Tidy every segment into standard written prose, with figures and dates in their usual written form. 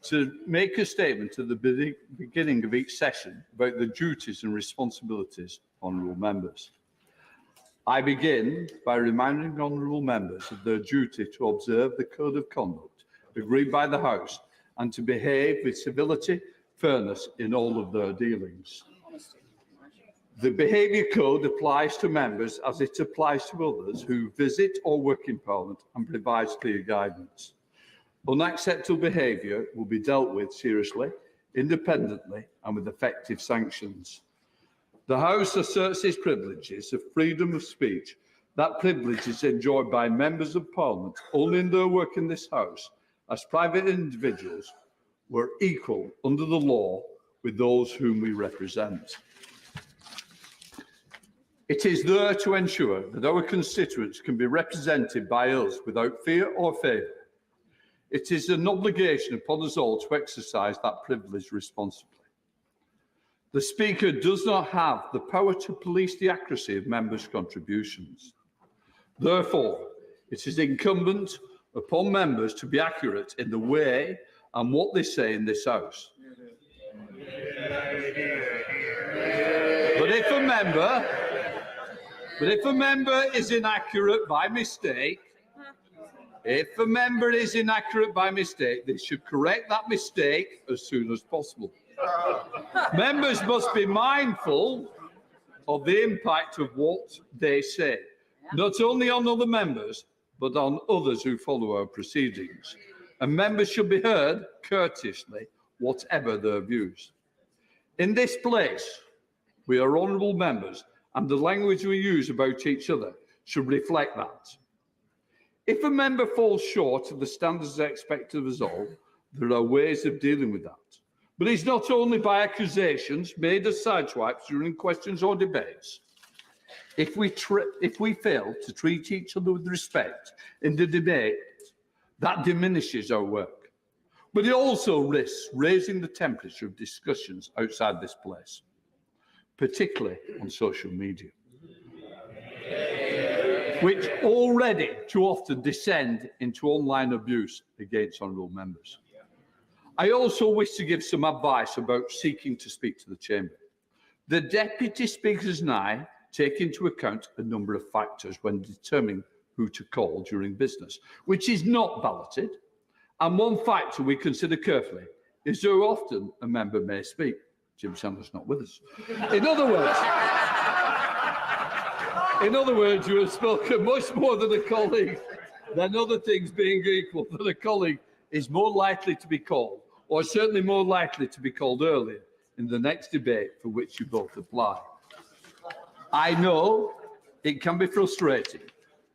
to make a statement at the beginning of each session about the duties and responsibilities of honourable members. I begin by reminding honourable members of their duty to observe the code of conduct agreed by the House and to behave with civility, fairness in all of their dealings. The behaviour code applies to members as it applies to others who visit or work in Parliament and provides clear guidance. Unacceptable behaviour will be dealt with seriously, independently and with effective sanctions. The House asserts its privileges of freedom of speech. That privilege is enjoyed by members of Parliament only in their work in this House, as private individuals were equal under the law with those whom we represent. It is there to ensure that our constituents can be represented by us without fear or favour. It is an obligation upon us all to exercise that privilege responsibly. The Speaker does not have the power to police the accuracy of members' contributions. Therefore, it is incumbent upon members to be accurate in the way and what they say in this House. But if a member is inaccurate by mistake, they should correct that mistake as soon as possible. Members must be mindful of the impact of what they say, not only on other members, but on others who follow our proceedings. And members should be heard courteously, whatever their views. In this place, we are honourable members, and the language we use about each other should reflect that. If a member falls short of the standards expected of us all, there are ways of dealing with that. But it's not only by accusations made as sideswipes during questions or debates. If we fail to treat each other with respect in the debate, that diminishes our work. But it also risks raising the temperature of discussions outside this place, particularly on social media, which already too often descend into online abuse against honourable members. I also wish to give some advice about seeking to speak to the Chamber. The Deputy Speakers and I take into account a number of factors when determining who to call during business, which is not balloted. And one factor we consider carefully is how often a member may speak. Jim Sandler's not with us. In other words, you have spoken much more than a colleague, then other things being equal, that a colleague is more likely to be called, or certainly more likely to be called earlier in the next debate for which you both apply. I know it can be frustrating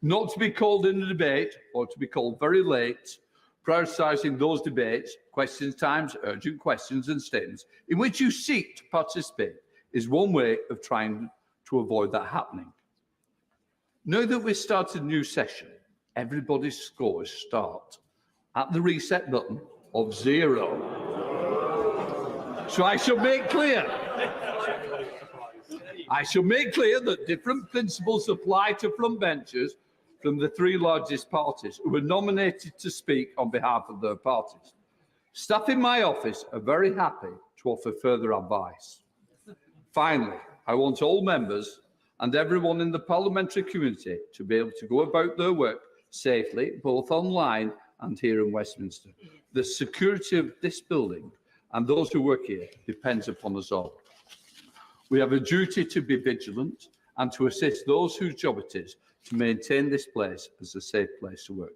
not to be called in a debate or to be called very late. Prioritising those debates, question times, urgent questions and statements in which you seek to participate is one way of trying to avoid that happening. Now that we've started a new session, everybody's scores start at the reset button of 0. So I shall make clear that different principles apply to front benchers from the 3 largest parties who were nominated to speak on behalf of their parties. Staff in my office are very happy to offer further advice. Finally, I want all members and everyone in the parliamentary community to be able to go about their work safely, both online and here in Westminster. The security of this building and those who work here depends upon us all. We have a duty to be vigilant and to assist those whose job it is to maintain this place as a safe place to work.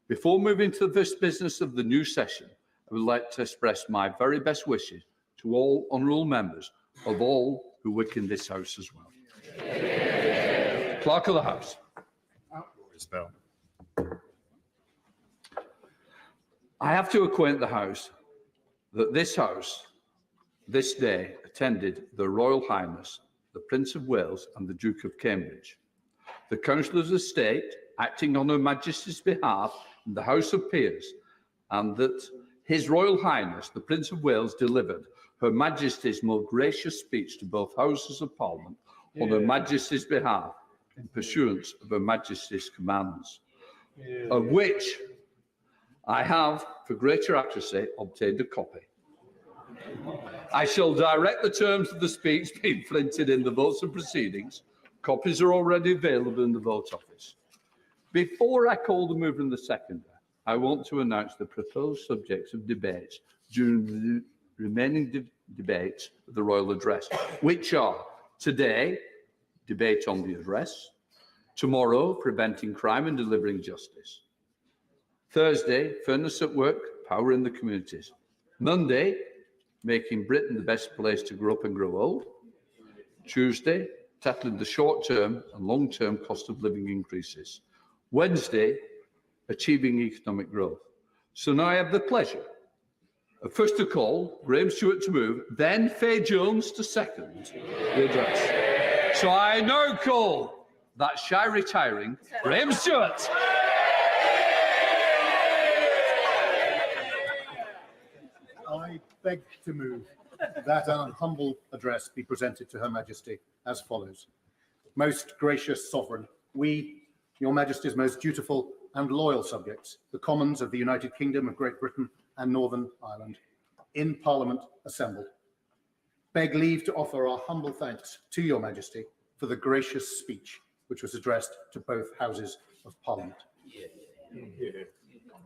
Before moving to the first business of the new session, I would like to express my very best wishes to all honourable members of all who work in this House as well. Clerk of the House. I have to acquaint the House that this House, this day, attended the Royal Highness, the Prince of Wales and the Duke of Cambridge. The Councillors of State, acting on Her Majesty's behalf in the House of Peers, and that His Royal Highness, the Prince of Wales, delivered Her Majesty's most gracious speech to both Houses of Parliament on Her Majesty's behalf in pursuance of Her Majesty's commands, of which I have, for greater accuracy, obtained a copy. I shall direct the terms of the speech being printed in the votes and proceedings. Copies are already available in the vote office. Before I call the mover and the seconder, I want to announce the proposed subjects of debates during the remaining debates of the Royal Address, which are today, debate on the address; tomorrow, preventing crime and delivering justice; Thursday, fairness at work, power in the communities; Monday, making Britain the best place to grow up and grow old; Tuesday, tackling the short-term and long-term cost of living increases; Wednesday, achieving economic growth. So now I have the pleasure of first to call Graham Stewart to move, then Faye Jones to second the address. So I now call that shy retiring Graham Stewart. I beg to move that an humble address be presented to Her Majesty as follows. Most gracious Sovereign, we, Your Majesty's most dutiful and loyal subjects, the Commons of the United Kingdom of Great Britain and Northern Ireland, in Parliament assembled, beg leave to offer our humble thanks to Your Majesty for the gracious speech which was addressed to both Houses of Parliament.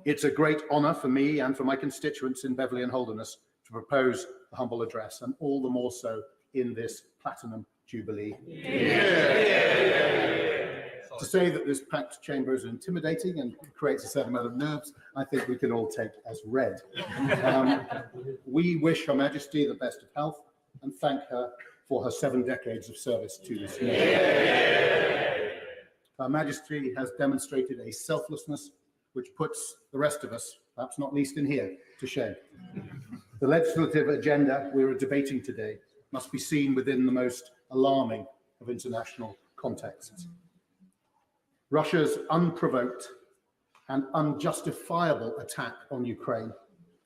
It's a great honour for me and for my constituents in Beverley and Holderness to propose the humble address, and all the more so in this Platinum Jubilee. To say that this packed chamber is intimidating and creates a certain amount of nerves, I think we can all take as read. We wish Her Majesty the best of health and thank her for her 7 decades of service to this nation. Her Majesty has demonstrated a selflessness which puts the rest of us, perhaps not least in here, to shame. The legislative agenda we are debating today must be seen within the most alarming of international contexts. Russia's unprovoked and unjustifiable attack on Ukraine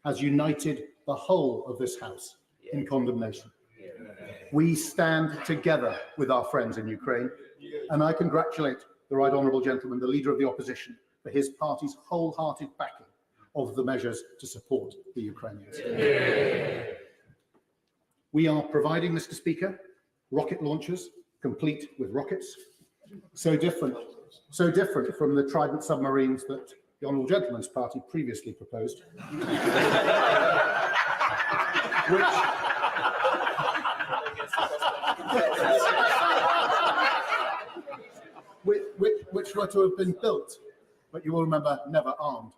has united the whole of this House in condemnation. We stand together with our friends in Ukraine, and I congratulate the Right Honourable Gentleman, the Leader of the Opposition, for his party's wholehearted backing of the measures to support the Ukrainians. We are providing, Mr. Speaker, rocket launchers, complete with rockets, so different from the Trident submarines that the Honourable Gentleman's party previously proposed, which were to have been built, but you will remember, never armed.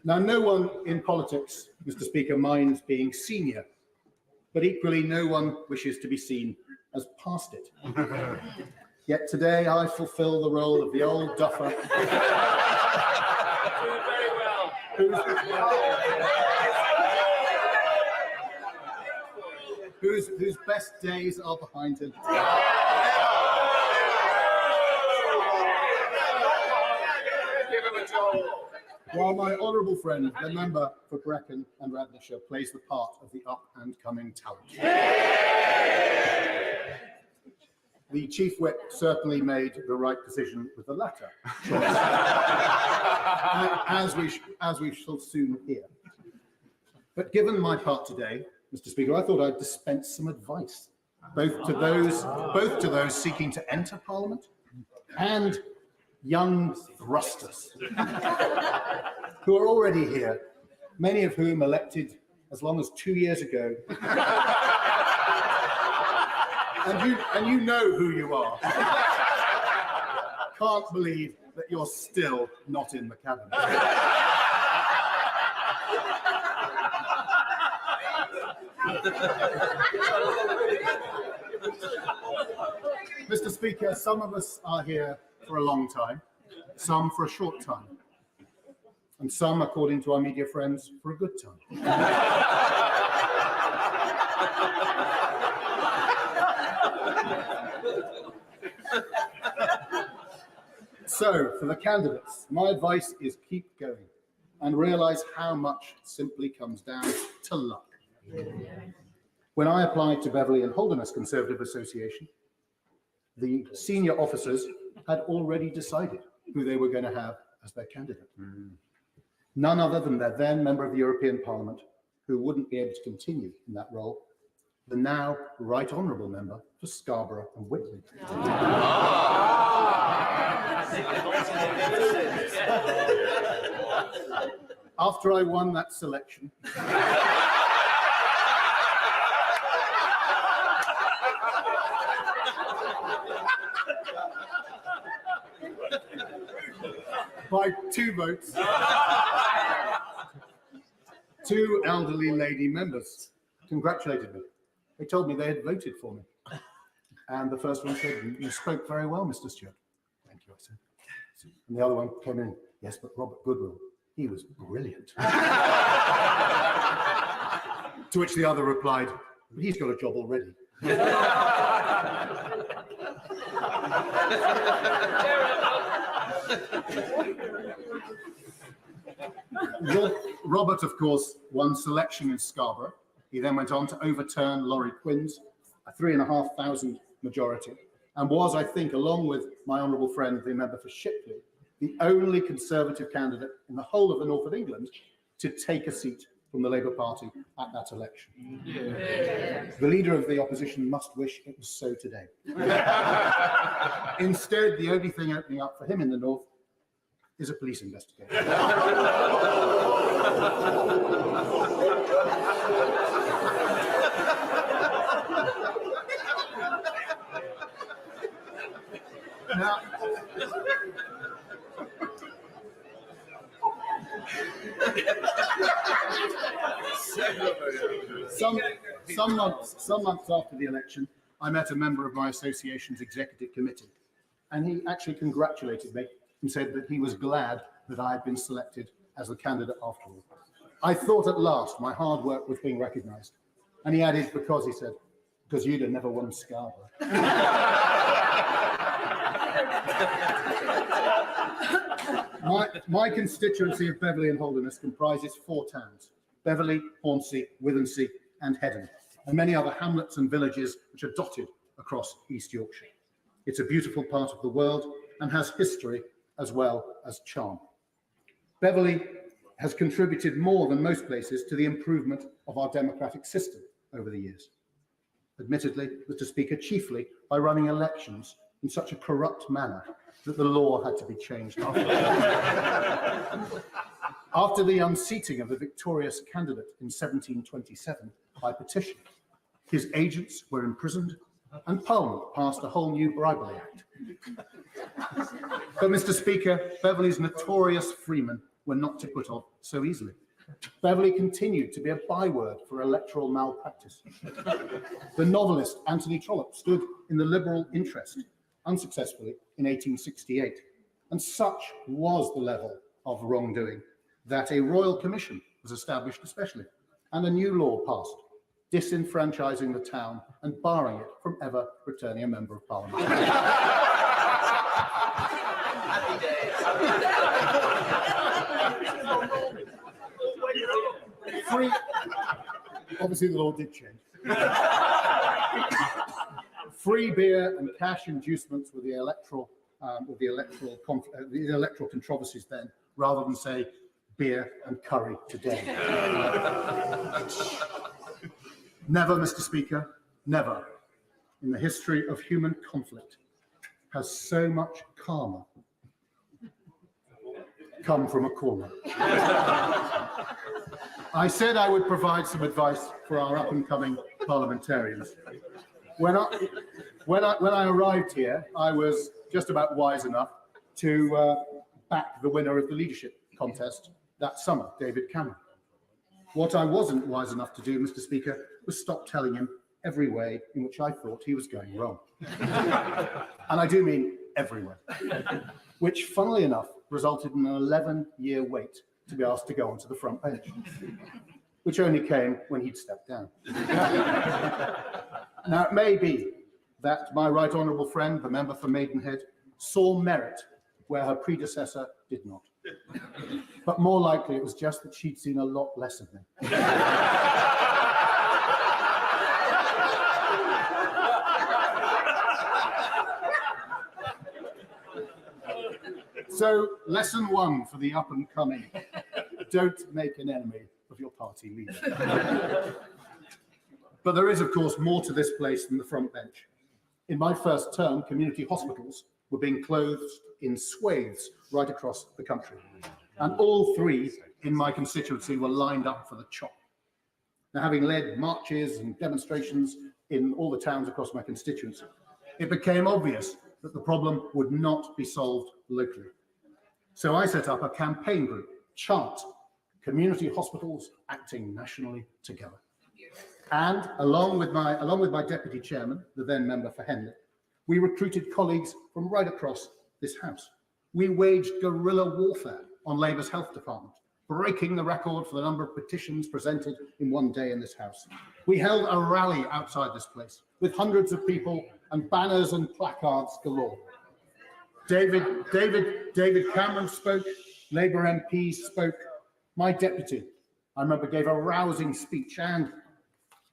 Now, no one in politics, Mr. Speaker, minds being senior, but equally no one wishes to be seen as past it. Yet today I fulfill the role of the old duffer whose best days are behind him. While my honourable friend, the member for Brecon and Radnorshire, plays the part of the up-and-coming talent. The Chief Whip certainly made the right decision with the latter choice, as we shall soon hear. But given my part today, Mr. Speaker, I thought I'd dispense some advice, both to those seeking to enter Parliament and young thrusters who are already here, many of whom elected as long as 2 years ago. And you know who you are. Can't believe that you're still not in the cabinet. Mr. Speaker, some of us are here for a long time, some for a short time, and some, according to our media friends, for a good time. So, for the candidates, my advice is keep going and realise how much simply comes down to luck. When I applied to Beverley and Holderness Conservative Association, the senior officers had already decided who they were going to have as their candidate. none other than their then member of the European Parliament, who wouldn't be able to continue in that role, the now Right Honourable Member for Scarborough and Whitley. After I won that selection, by 2 votes, 2 elderly lady members congratulated me. They told me they had voted for me. And the first one said, "You spoke very well, Mr. Stewart." "Thank you," I said. And the other one came in, "Yes, but Robert Goodwill, he was brilliant." To which the other replied, "But he's got a job already." Robert, of course, won selection in Scarborough. He then went on to overturn Laurie Quinn's, a 3,500 majority, and was, I think, along with my honourable friend, the member for Shipley, the only Conservative candidate in the whole of the north of England to take a seat from the Labour Party at that election. Yeah. The leader of the opposition must wish it was so today. Instead, the only thing opening up for him in the north is a police investigation. Now, some months after the election, I met a member of my association's executive committee, and he actually congratulated me and said that he was glad that I had been selected as the candidate after all. I thought at last my hard work was being recognised, and he added, because, he said, because you'd have never won Scarborough. My constituency of Beverley and Holderness comprises 4 towns: Beverley, Hornsey, Withensea and Heddon, and many other hamlets and villages which are dotted across East Yorkshire. It's a beautiful part of the world and has history as well as charm. Beverley has contributed more than most places to the improvement of our democratic system over the years. Admittedly, Mr. Speaker, chiefly by running elections in such a corrupt manner that the law had to be changed after. After the unseating of the victorious candidate in 1727 by petition, his agents were imprisoned and Parliament passed a whole new bribery act. But, Mr. Speaker, Beverley's notorious freemen were not to put off so easily. Beverley continued to be a byword for electoral malpractice. The novelist Anthony Trollope stood in the Liberal interest unsuccessfully in 1868, and such was the level of wrongdoing that a royal commission was established especially, and a new law passed, disenfranchising the town and barring it from ever returning a member of Parliament. Happy days. Obviously the law did change. Free beer and cash inducements were the electoral controversies then, rather than say beer and curry today. Never, Mr. Speaker, never in the history of human conflict has so much karma come from a corner. I said I would provide some advice for our up-and-coming parliamentarians. When I arrived here, I was just about wise enough to back the winner of the leadership contest that summer, David Cameron. What I wasn't wise enough to do, Mr. Speaker, was stop telling him every way in which I thought he was going wrong. And I do mean everywhere, which, funnily enough, resulted in an 11-year wait to be asked to go onto the front bench, which only came when he'd stepped down. Now, it may be that my right honourable friend, the member for Maidenhead, saw merit where her predecessor did not. But more likely, it was just that she'd seen a lot less of me. So, lesson 1 for the up-and-coming. don't make an enemy of your party leader. But there is, of course, more to this place than the front bench. In my first term, community hospitals were being closed in swathes right across the country. And all three in my constituency were lined up for the chop. Now, having led marches and demonstrations in all the towns across my constituency, it became obvious that the problem would not be solved locally. So I set up a campaign group, Chart, Community Hospitals Acting Nationally Together. And along with my deputy chairman, the then member for Henley, we recruited colleagues from right across this house. We waged guerrilla warfare on Labour's health department, breaking the record for the number of petitions presented in one day in this house. We held a rally outside this place with hundreds of people and banners and placards galore. David Cameron spoke, Labour MPs spoke. My deputy, I remember, gave a rousing speech and,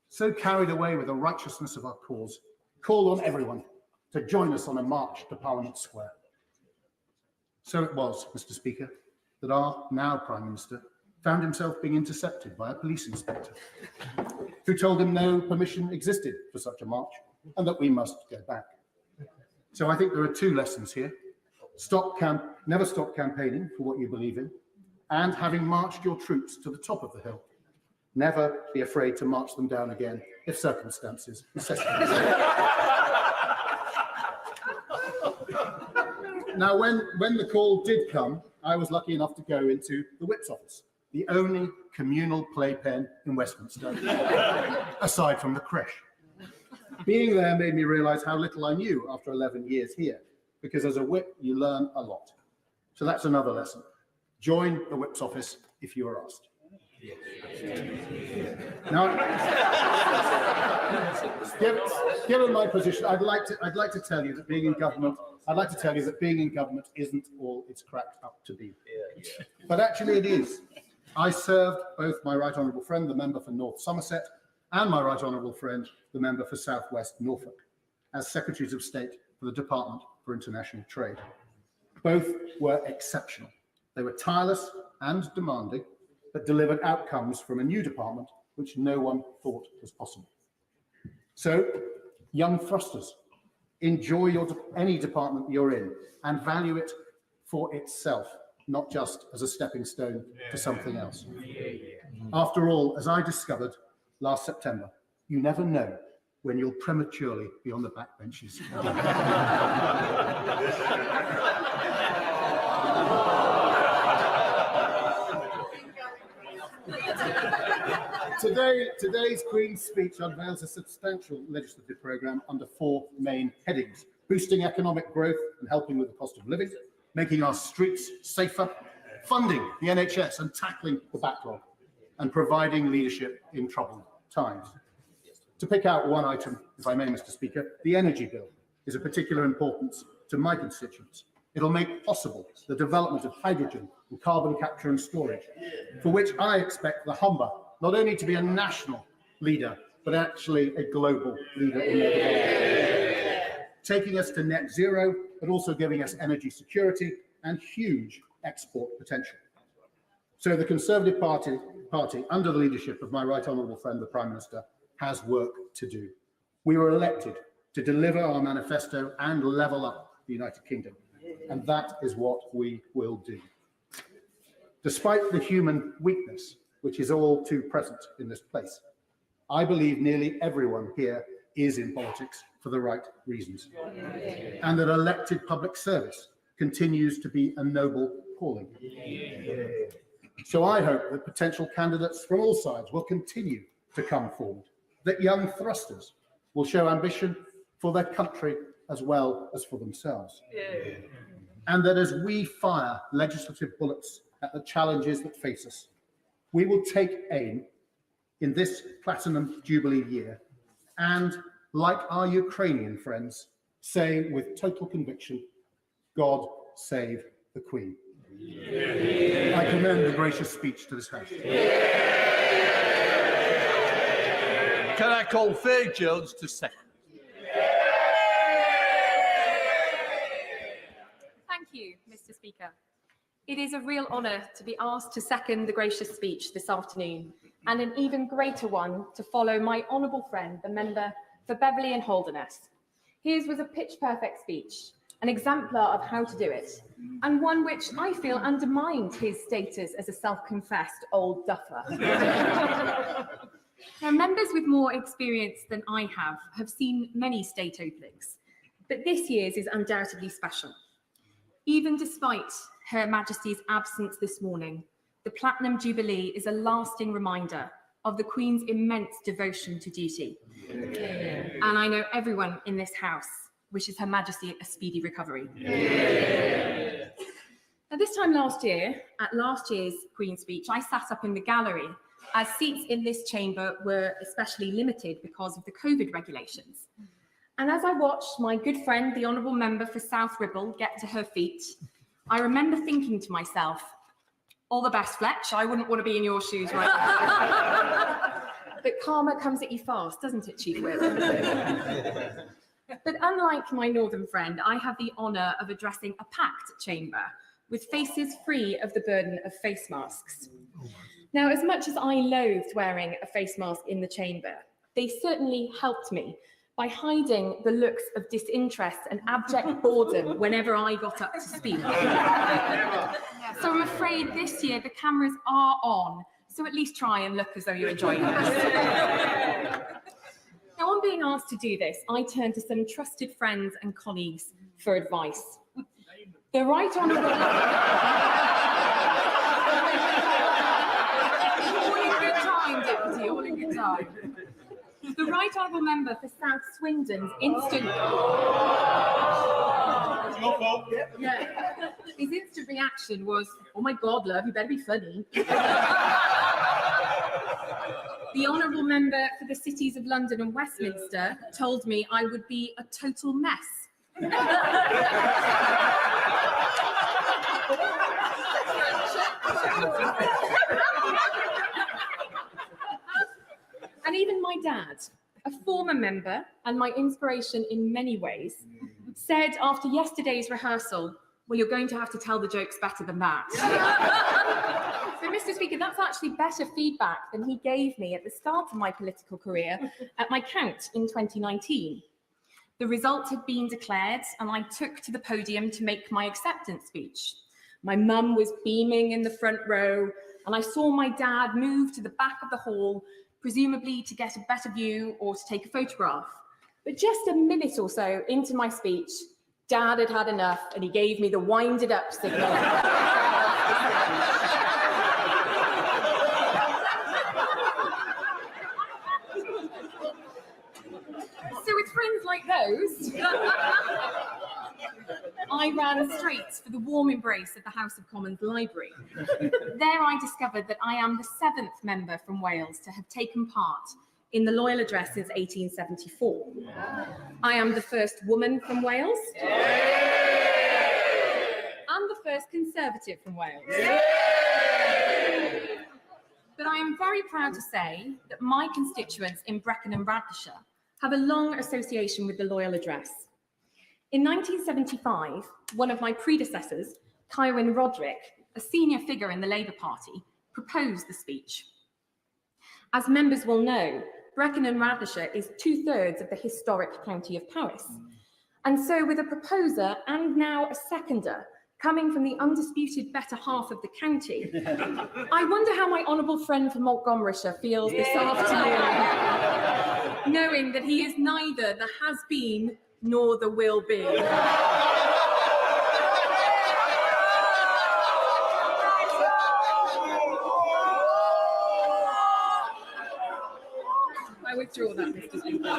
so carried away with the righteousness of our cause, called on everyone to join us on a march to Parliament Square. So it was, Mr. Speaker, that our now Prime Minister found himself being intercepted by a police inspector who told him no permission existed for such a march and that we must go back. So I think there are two lessons here. Never stop campaigning for what you believe in, and having marched your troops to the top of the hill, never be afraid to march them down again if circumstances necessitate. Now, when the call did come, I was lucky enough to go into the Whip's office, the only communal playpen in Westminster, aside from the creche. Being there made me realise how little I knew after 11 years here, because as a Whip, you learn a lot. So that's another lesson. Join the Whip's office if you are asked. Now, given my position, I'd like to tell you that being in government isn't all it's cracked up to be. But actually it is. I served both my right honourable friend, the member for North Somerset, and my right honourable friend, the member for South West Norfolk, as Secretaries of State for the Department for International Trade. Both were exceptional. They were tireless and demanding, but delivered outcomes from a new department which no one thought was possible. So, young thrusters, enjoy any department you're in and value it for itself, not just as a stepping stone to something else. After all, as I discovered last September, you never know when you'll prematurely be on the back benches. Today's Queen's speech unveils a substantial legislative programme under four main headings: boosting economic growth and helping with the cost of living, making our streets safer, funding the NHS and tackling the backlog, and providing leadership in troubled times. To pick out one item, if I may, Mr. Speaker, the energy bill is of particular importance to my constituents. It'll make possible the development of hydrogen and carbon capture and storage, for which I expect the Humber not only to be a national leader, but actually a global leader in the world, taking us to net zero, but also giving us energy security and huge export potential. So the Conservative Party, under the leadership of my right honourable friend, the Prime Minister, has work to do. We were elected to deliver our manifesto and level up the United Kingdom, and that is what we will do. Despite the human weakness, which is all too present in this place, I believe nearly everyone here is in politics for the right reasons, and that elected public service continues to be a noble calling. So I hope that potential candidates from all sides will continue to come forward, that young thrusters will show ambition for their country as well as for themselves, and that as we fire legislative bullets at the challenges that face us, we will take aim in this Platinum Jubilee year and, like our Ukrainian friends, say with total conviction, God save the Queen. I commend the gracious speech to this House. Can I call Faye Jones to second? Thank you, Mr. Speaker. It is is a real honour to be asked to second the gracious speech this afternoon, and an even greater one to follow my honourable friend, the member for Beverley and Holderness. His was a pitch-perfect speech, an exemplar of how to do it, and one which I feel undermined his status as a self-confessed old duffer. Now, members with more experience than I have seen many state openings, but this year's is undoubtedly special. Even despite Her Majesty's absence this morning, the Platinum Jubilee is a lasting reminder of the Queen's immense devotion to duty. Yeah. And I know everyone in this house wishes Her Majesty a speedy recovery. Yeah. Now, this time last year, at last year's Queen's speech, I sat up in the gallery as seats in this chamber were especially limited because of the COVID regulations. And as I watched my good friend, the Honourable Member for South Ribble, get to her feet, I remember thinking to myself, all the best, Fletch, I wouldn't want to be in your shoes right now. But karma comes at you fast, doesn't it, Chief Whip? But unlike my northern friend, I have the honour of addressing a packed chamber with faces free of the burden of face masks. Now, as much as I loathed wearing a face mask in the chamber, they certainly helped me by hiding the looks of disinterest and abject boredom whenever I got up to speak. So I'm afraid this year the cameras are on, so at least try and look as though you're enjoying this. Now, on being asked to do this, I turned to some trusted friends and colleagues for advice. The Right Honourable... All in good time, Deputy, all in good time. The Right Honourable Member for South Swindon's instant... Your fault. Yeah. His instant reaction was, oh my God, love, you better be funny. The Honourable Member for the Cities of London and Westminster told me I would be a total mess. And even my dad, a former member and my inspiration in many ways, said after yesterday's rehearsal, well, you're going to have to tell the jokes better than that. So, Mr. Speaker, that's actually better feedback than he gave me at the start of my political career at my count in 2019. The result had been declared, and I took to the podium to make my acceptance speech. My mum was beaming in the front row, and I saw my dad move to the back of the hall, presumably to get a better view or to take a photograph. But just a minute or so into my speech, Dad had had enough, and he gave me the winded up signal. So with friends like those, I ran straight for the warm embrace of the House of Commons Library. There I discovered that I am the 7th member from Wales to have taken part in the Loyal Address since 1874. I am the first woman from Wales and the first Conservative from Wales. But I am very proud to say that my constituents in Brecon and Radnorshire have a long association with the Loyal Address. In 1975, one of my predecessors, Kywin Roderick, a senior figure in the Labour Party, proposed the speech. As members will know, Brecon and Radnorshire is 2/3 of the historic county of Powys. And so with a proposer and now a seconder coming from the undisputed better half of the county, I wonder how my honourable friend from Montgomeryshire feels this afternoon, knowing that he is neither the has-been nor the will be. I withdraw that, Mr. Speaker.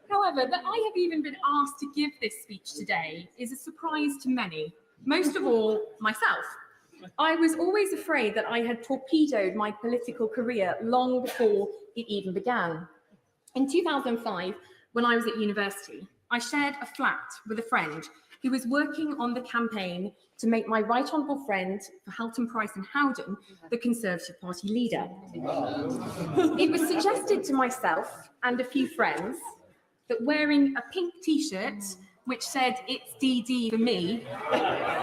However, that I have even been asked to give this speech today is a surprise to many, most of all myself. I was always afraid that I had torpedoed my political career long before it even began. In 2005, when I was at university, I shared a flat with a friend who was working on the campaign to make my right honourable friend for Halton Price and Howden the Conservative Party leader. It was suggested to myself and a few friends that wearing a pink t-shirt which said it's DD for me,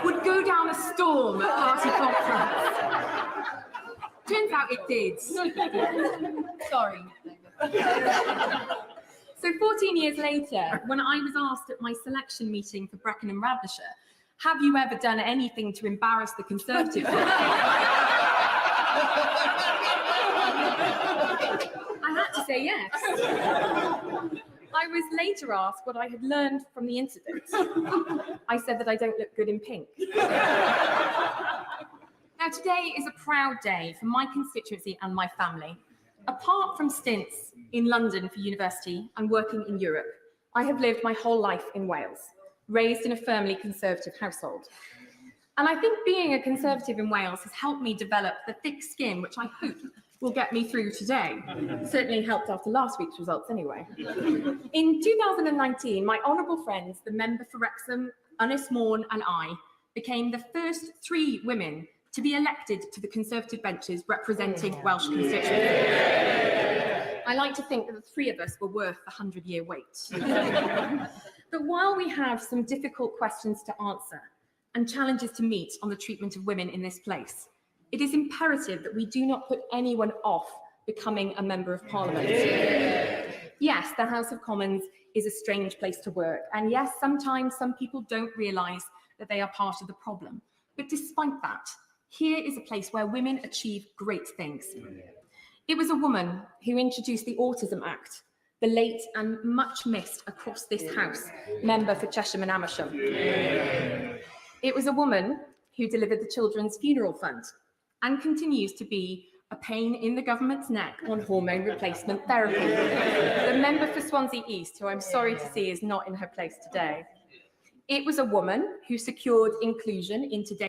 would go down a storm at party conference. Turns out it did. Sorry. So 14 years later, when I was asked at my selection meeting for Brecon and Radnorshire, have you ever done anything to embarrass the Conservative Party? I had to say yes. I was later asked what I had learned from the incident. I said that I don't look good in pink. Now, today is a proud day for my constituency and my family. Apart from stints in London for university and working in Europe, I have lived my whole life in Wales, raised in a firmly Conservative household. And I think being a Conservative in Wales has helped me develop the thick skin, which I hope will get me through today. Certainly helped after last week's results anyway. In 2019, my honourable friends, the member for Wrexham, Ynys Môn and I, became the first 3 women to be elected to the Conservative benches representing Welsh constituencies. I like to think that the 3 of us were worth the 100-year wait. But while we have some difficult questions to answer and challenges to meet on the treatment of women in this place, it is imperative that we do not put anyone off becoming a Member of Parliament. Yes, the House of Commons is a strange place to work, and yes, sometimes some people don't realise that they are part of the problem. But despite that, here is a place where women achieve great things. It was a woman who introduced the Autism Act, the late and much missed across this House member for Chesham and Amersham. It was a woman who delivered the Children's Funeral Fund and continues to be a pain in the government's neck on hormone replacement therapy. The member for Swansea East, who I'm sorry to see is not in her place today. It was a woman who secured inclusion in today's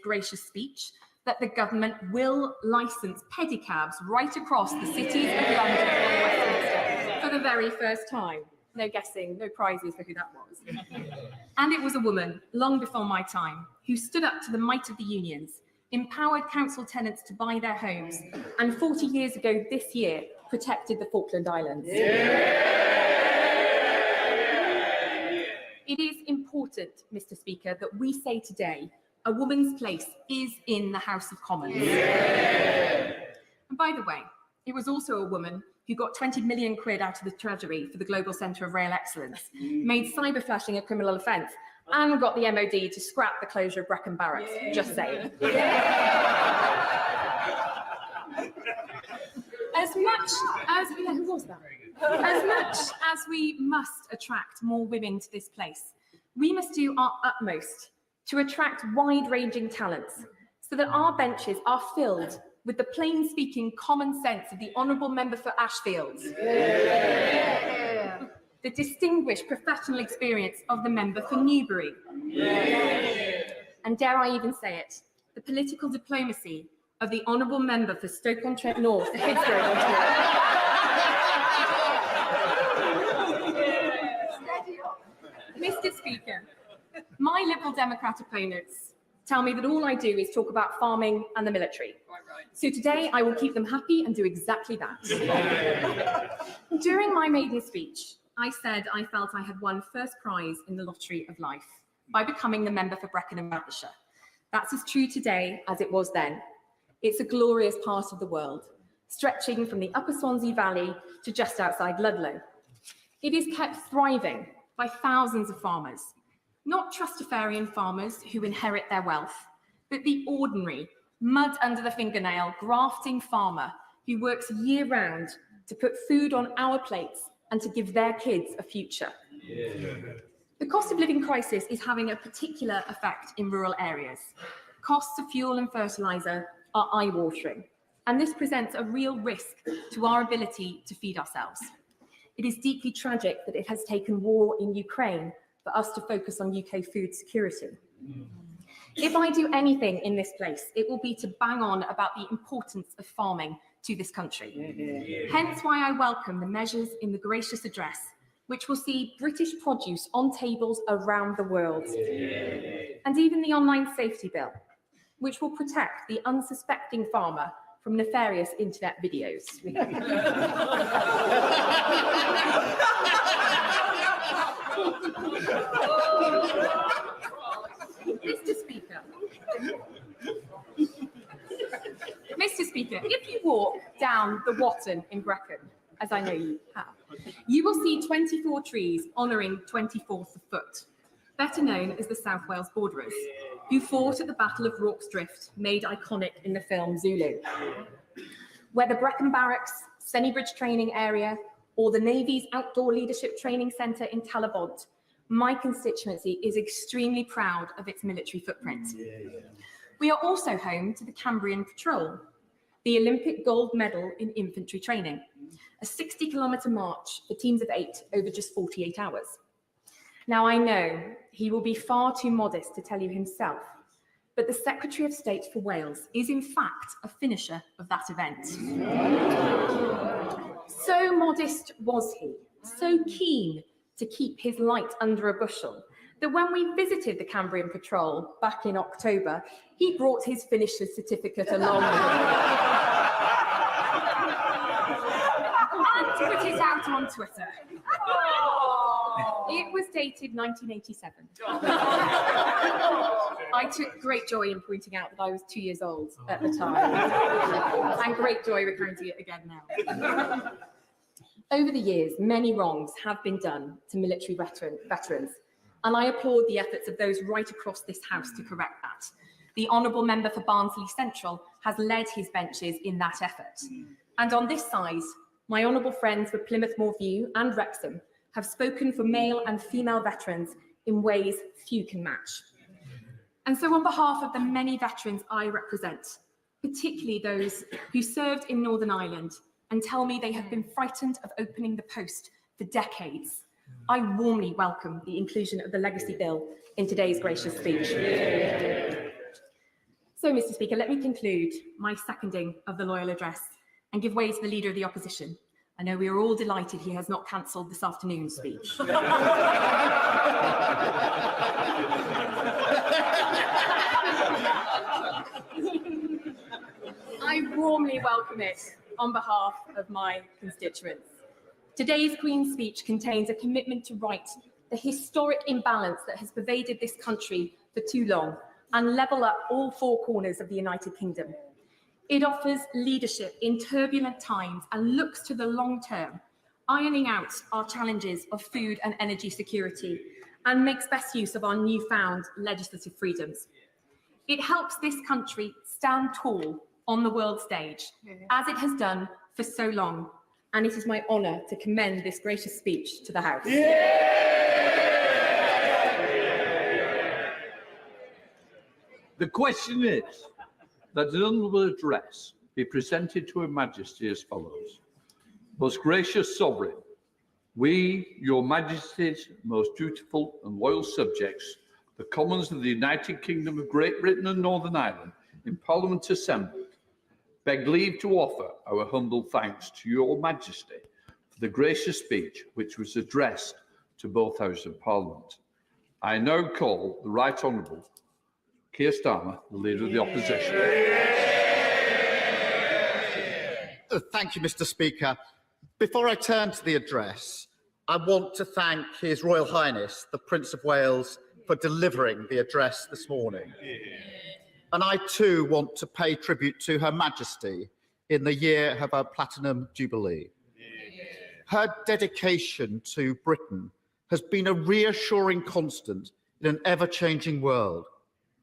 gracious speech that the government will license pedicabs right across the cities of London and Westminster for the very first time. No guessing, no prizes for who that was. And it was a woman, long before my time, who stood up to the might of the unions, empowered council tenants to buy their homes, and 40 years ago this year, protected the Falkland Islands. It is important, Mr. Speaker, that we say today, a woman's place is in the House of Commons. And by the way, it was also a woman who got 20 million quid out of the Treasury for the Global Centre of Rail Excellence, made cyber flashing a criminal offence, and got the MOD to scrap the closure of Brecon Barracks. Just saying. As much as we must attract more women to this place, we must do our utmost to attract wide-ranging talents so that our benches are filled with the plain-speaking common sense of the Honourable Member for Ashfield, the distinguished professional experience of the Member for Newbury, and dare I even say it, the political diplomacy of the Honourable Member for Stoke-on-Trent North, Hidsgrove. Mr. Speaker, my Liberal Democrat opponents tell me that all I do is talk about farming and the military. So today I will keep them happy and do exactly that. During my maiden speech, I said I felt I had won first prize in the lottery of life by becoming the member for Brecon and Radnorshire. That's as true today as it was then. It's a glorious part of the world, stretching from the upper Swansea Valley to just outside Ludlow. It is kept thriving by thousands of farmers, not trustafarian farmers who inherit their wealth, but the ordinary, mud under the fingernail, grafting farmer who works year-round to put food on our plates and to give their kids a future. The cost of living crisis is having a particular effect in rural areas. Costs of fuel and fertiliser are eye-watering, and this presents a real risk to our ability to feed ourselves. It is deeply tragic that it has taken war in Ukraine for us to focus on UK food security. If I do anything in this place, it will be to bang on about the importance of farming to this country. Hence why I welcome the measures in the gracious address, which will see British produce on tables around the world. And even the online safety bill, which will protect the unsuspecting farmer from nefarious internet videos. Mr. Speaker. Mr. Speaker, if you walk down the Watton in Brecon, as I know you have, you will see 24 trees honouring 24th of Foot, better known as the South Wales Borderers, who fought at the Battle of Rorke's Drift, made iconic in the film Zulu. Whether Brecon Barracks, Sennybridge Training Area, or the Navy's Outdoor Leadership Training Centre in Talabont, my constituency is extremely proud of its military footprint. We are also home to the Cambrian Patrol, the Olympic gold medal in infantry training, a 60-kilometre march for teams of 8 over just 48 hours. Now, I know he will be far too modest to tell you himself, but the Secretary of State for Wales is in fact a finisher of that event. So modest was he, so keen to keep his light under a bushel, that when we visited the Cambrian Patrol back in October, he brought his finisher's certificate along with him. And put it out on Twitter. It was dated 1987. I took great joy in pointing out that I was 2 years old at the time, and great joy recounting it again now. Over the years, many wrongs have been done to military veterans, and I applaud the efforts of those right across this House to correct that. The Honourable Member for Barnsley Central has led his benches in that effort. And on this side, my honourable friends with Plymouth Moorview and Wrexham have spoken for male and female veterans in ways few can match. And so on behalf of the many veterans I represent, particularly those who served in Northern Ireland and tell me they have been frightened of opening the post for decades, I warmly welcome the inclusion of the Legacy Bill in today's gracious speech. So, Mr. Speaker, let me conclude my seconding of the Loyal Address and give way to the Leader of the Opposition. I know we are all delighted he has not cancelled this afternoon's speech. I warmly welcome it on behalf of my constituents. Today's Queen's speech contains a commitment to right the historic imbalance that has pervaded this country for too long and level up all four corners of the United Kingdom. It offers leadership in turbulent times and looks to the long term, ironing out our challenges of food and energy security, and makes best use of our newfound legislative freedoms. It helps this country stand tall on the world stage, as it has done for so long, and it is my honour to commend this gracious speech to the House. The question is that an honourable address be presented to Her Majesty as follows. Most gracious Sovereign, we, Your Majesty's most dutiful and loyal subjects, the Commons of the United Kingdom of Great Britain and Northern Ireland, in Parliament assembled, beg leave to offer our humble thanks to Your Majesty for the gracious speech which was addressed to both Houses of Parliament. I now call the Right Honourable Keir Starmer, the Leader of the Opposition. Thank you, Mr. Speaker. Before I turn to the address, I want to thank His Royal Highness, the Prince of Wales, for delivering the address this morning. And I too want to pay tribute to Her Majesty in the year of her Platinum Jubilee. Her dedication to Britain has been a reassuring constant in an ever-changing world.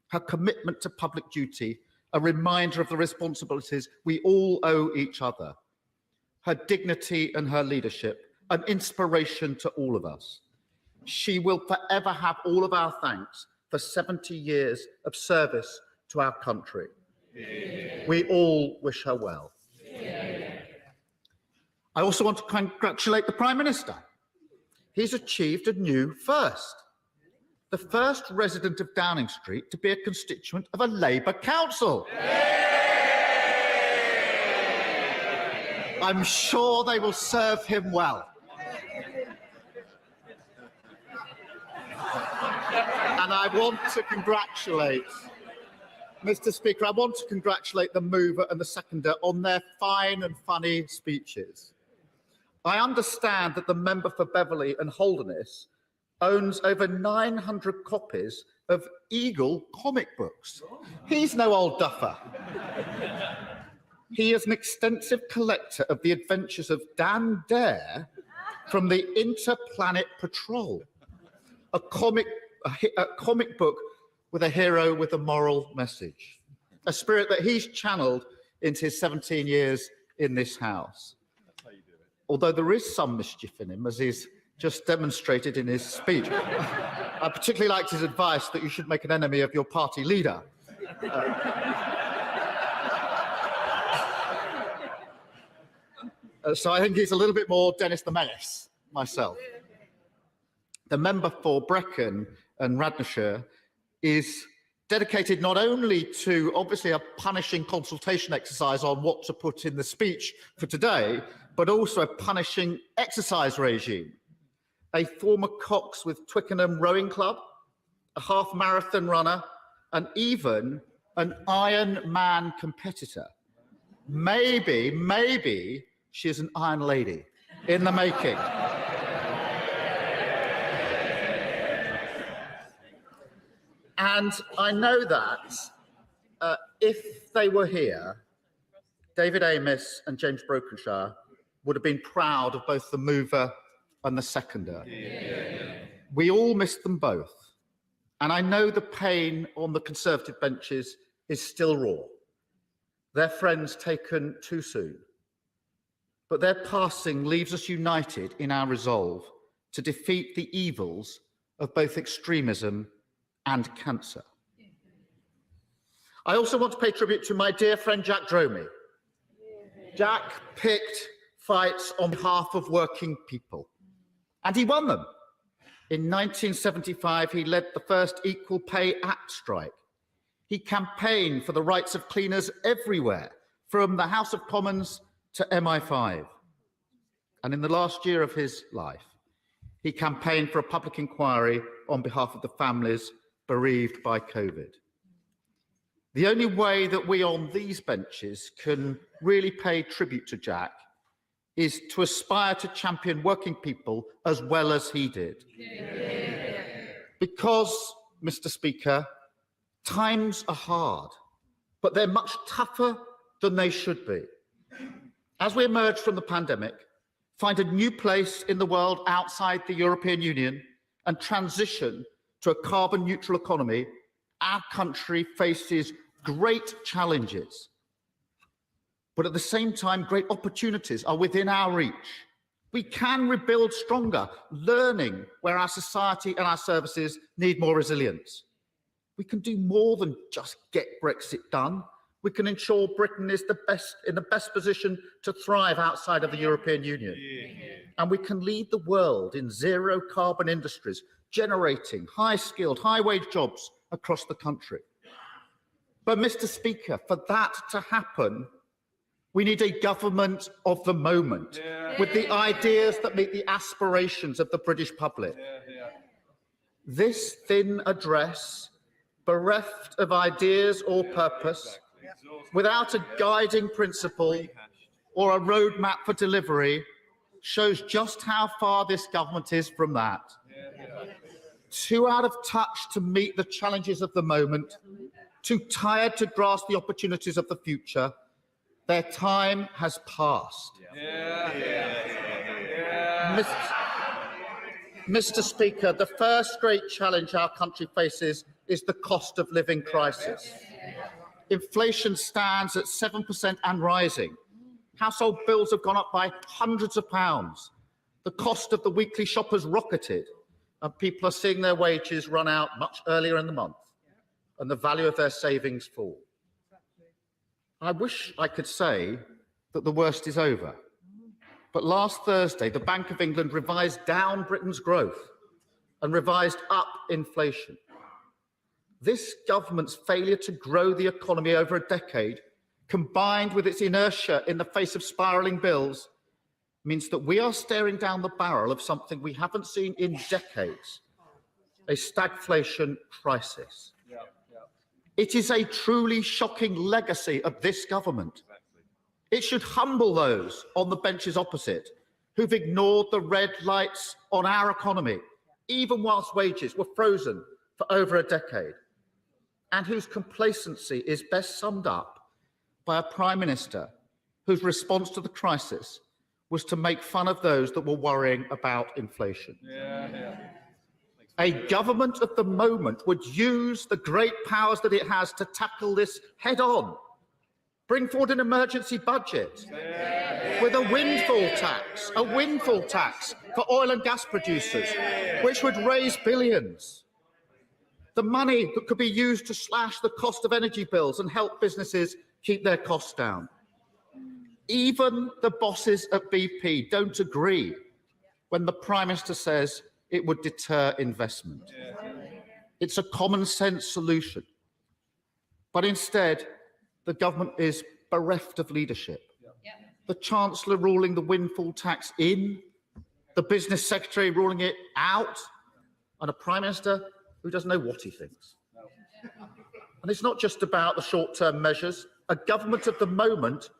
Her commitment to public duty, a reminder of the responsibilities we all owe each other. Her dignity and her leadership, an inspiration to all of us. She will forever have all of our thanks for 70 years of service to our country. We all wish her well. I also want to congratulate the Prime Minister. He's achieved a new first. The first resident of Downing Street to be a constituent of a Labour council. I'm sure they will serve him well. And I want to congratulate Mr. Speaker, I want to congratulate the mover and the seconder on their fine and funny speeches. I understand that the member for Beverley and Holderness owns over 900 copies of Eagle comic books. He's no old duffer. He is an extensive collector of the adventures of Dan Dare from the Interplanet Patrol, a comic book with a hero with a moral message, a spirit that he's channeled into his 17 years in this House. Although there is some mischief in him, as he's just demonstrated in his speech. I particularly liked his advice that you should make an enemy of your party leader. So I think he's a little bit more Dennis the Menace, myself. The member for Brecon and Radnorshire is dedicated not only to, obviously, a punishing consultation exercise on what to put in the speech for today, but also a punishing exercise regime. A former cox with Twickenham Rowing Club, a half marathon runner, and even an Ironman competitor. Maybe she's an Iron Lady in the making. And I know that if they were here, David Amis and James Brokenshire would have been proud of both the mover and the seconder. Yeah. We all miss them both. And I know the pain on the Conservative benches is still raw. Their friends taken too soon. But their passing leaves us united in our resolve to defeat the evils of both extremism and cancer. I also want to pay tribute to my dear friend Jack Dromey. Jack picked fights on behalf of working people, and he won them. In 1975, he led the first Equal Pay Act strike. He campaigned for the rights of cleaners everywhere, from the House of Commons to MI5. And in the last year of his life, he campaigned for a public inquiry on behalf of the families bereaved by COVID. The only way that we on these benches can really pay tribute to Jack is to aspire to champion working people as well as he did. Yeah. Because, Mr. Speaker, times are hard, but they're much tougher than they should be. As we emerge from the pandemic, find a new place in the world outside the European Union, and transition to a carbon neutral economy, our country faces great challenges. But at the same time, great opportunities are within our reach. We can rebuild stronger, learning where our society and our services need more resilience. We can do more than just get Brexit done. We can ensure Britain is in the best position to thrive outside of the European Union. And we can lead the world in zero carbon industries, generating high-skilled, high-wage jobs across the country. But, Mr. Speaker, for that to happen, we need a government of the moment, with the ideas that meet the aspirations of the British public. This thin address, bereft of ideas or purpose, without a guiding principle or a roadmap for delivery, shows just how far this government is from that. Too out of touch to meet the challenges of the moment, too tired to grasp the opportunities of the future. Their time has passed. Mr. Speaker, the first great challenge our country faces is the cost of living crisis. Inflation stands at 7% and rising. Household bills have gone up by hundreds of pounds. The cost of the weekly shop has rocketed, and people are seeing their wages run out much earlier in the month and the value of their savings fall. I wish I could say that the worst is over. But last Thursday, the Bank of England revised down Britain's growth and revised up inflation. This government's failure to grow the economy over a decade, combined with its inertia in the face of spiralling bills, means that we are staring down the barrel of something we haven't seen in decades, a stagflation crisis. It is a truly shocking legacy of this government. It should humble those on the benches opposite who've ignored the red lights on our economy, even whilst wages were frozen for over a decade, and whose complacency is best summed up by a Prime Minister whose response to the crisis was to make fun of those that were worrying about inflation. A government of the moment would use the great powers that it has to tackle this head on. Bring forward an emergency budget with a windfall tax for oil and gas producers, which would raise billions. The money that could be used to slash the cost of energy bills and help businesses keep their costs down. Even the bosses at BP don't agree when the Prime Minister says it would deter investment. It's a common sense solution. But instead, the government is bereft of leadership. The Chancellor ruling the windfall tax in, the Business Secretary ruling it out, and a Prime Minister who doesn't know what he thinks. And it's not just about the short-term measures. A government of the moment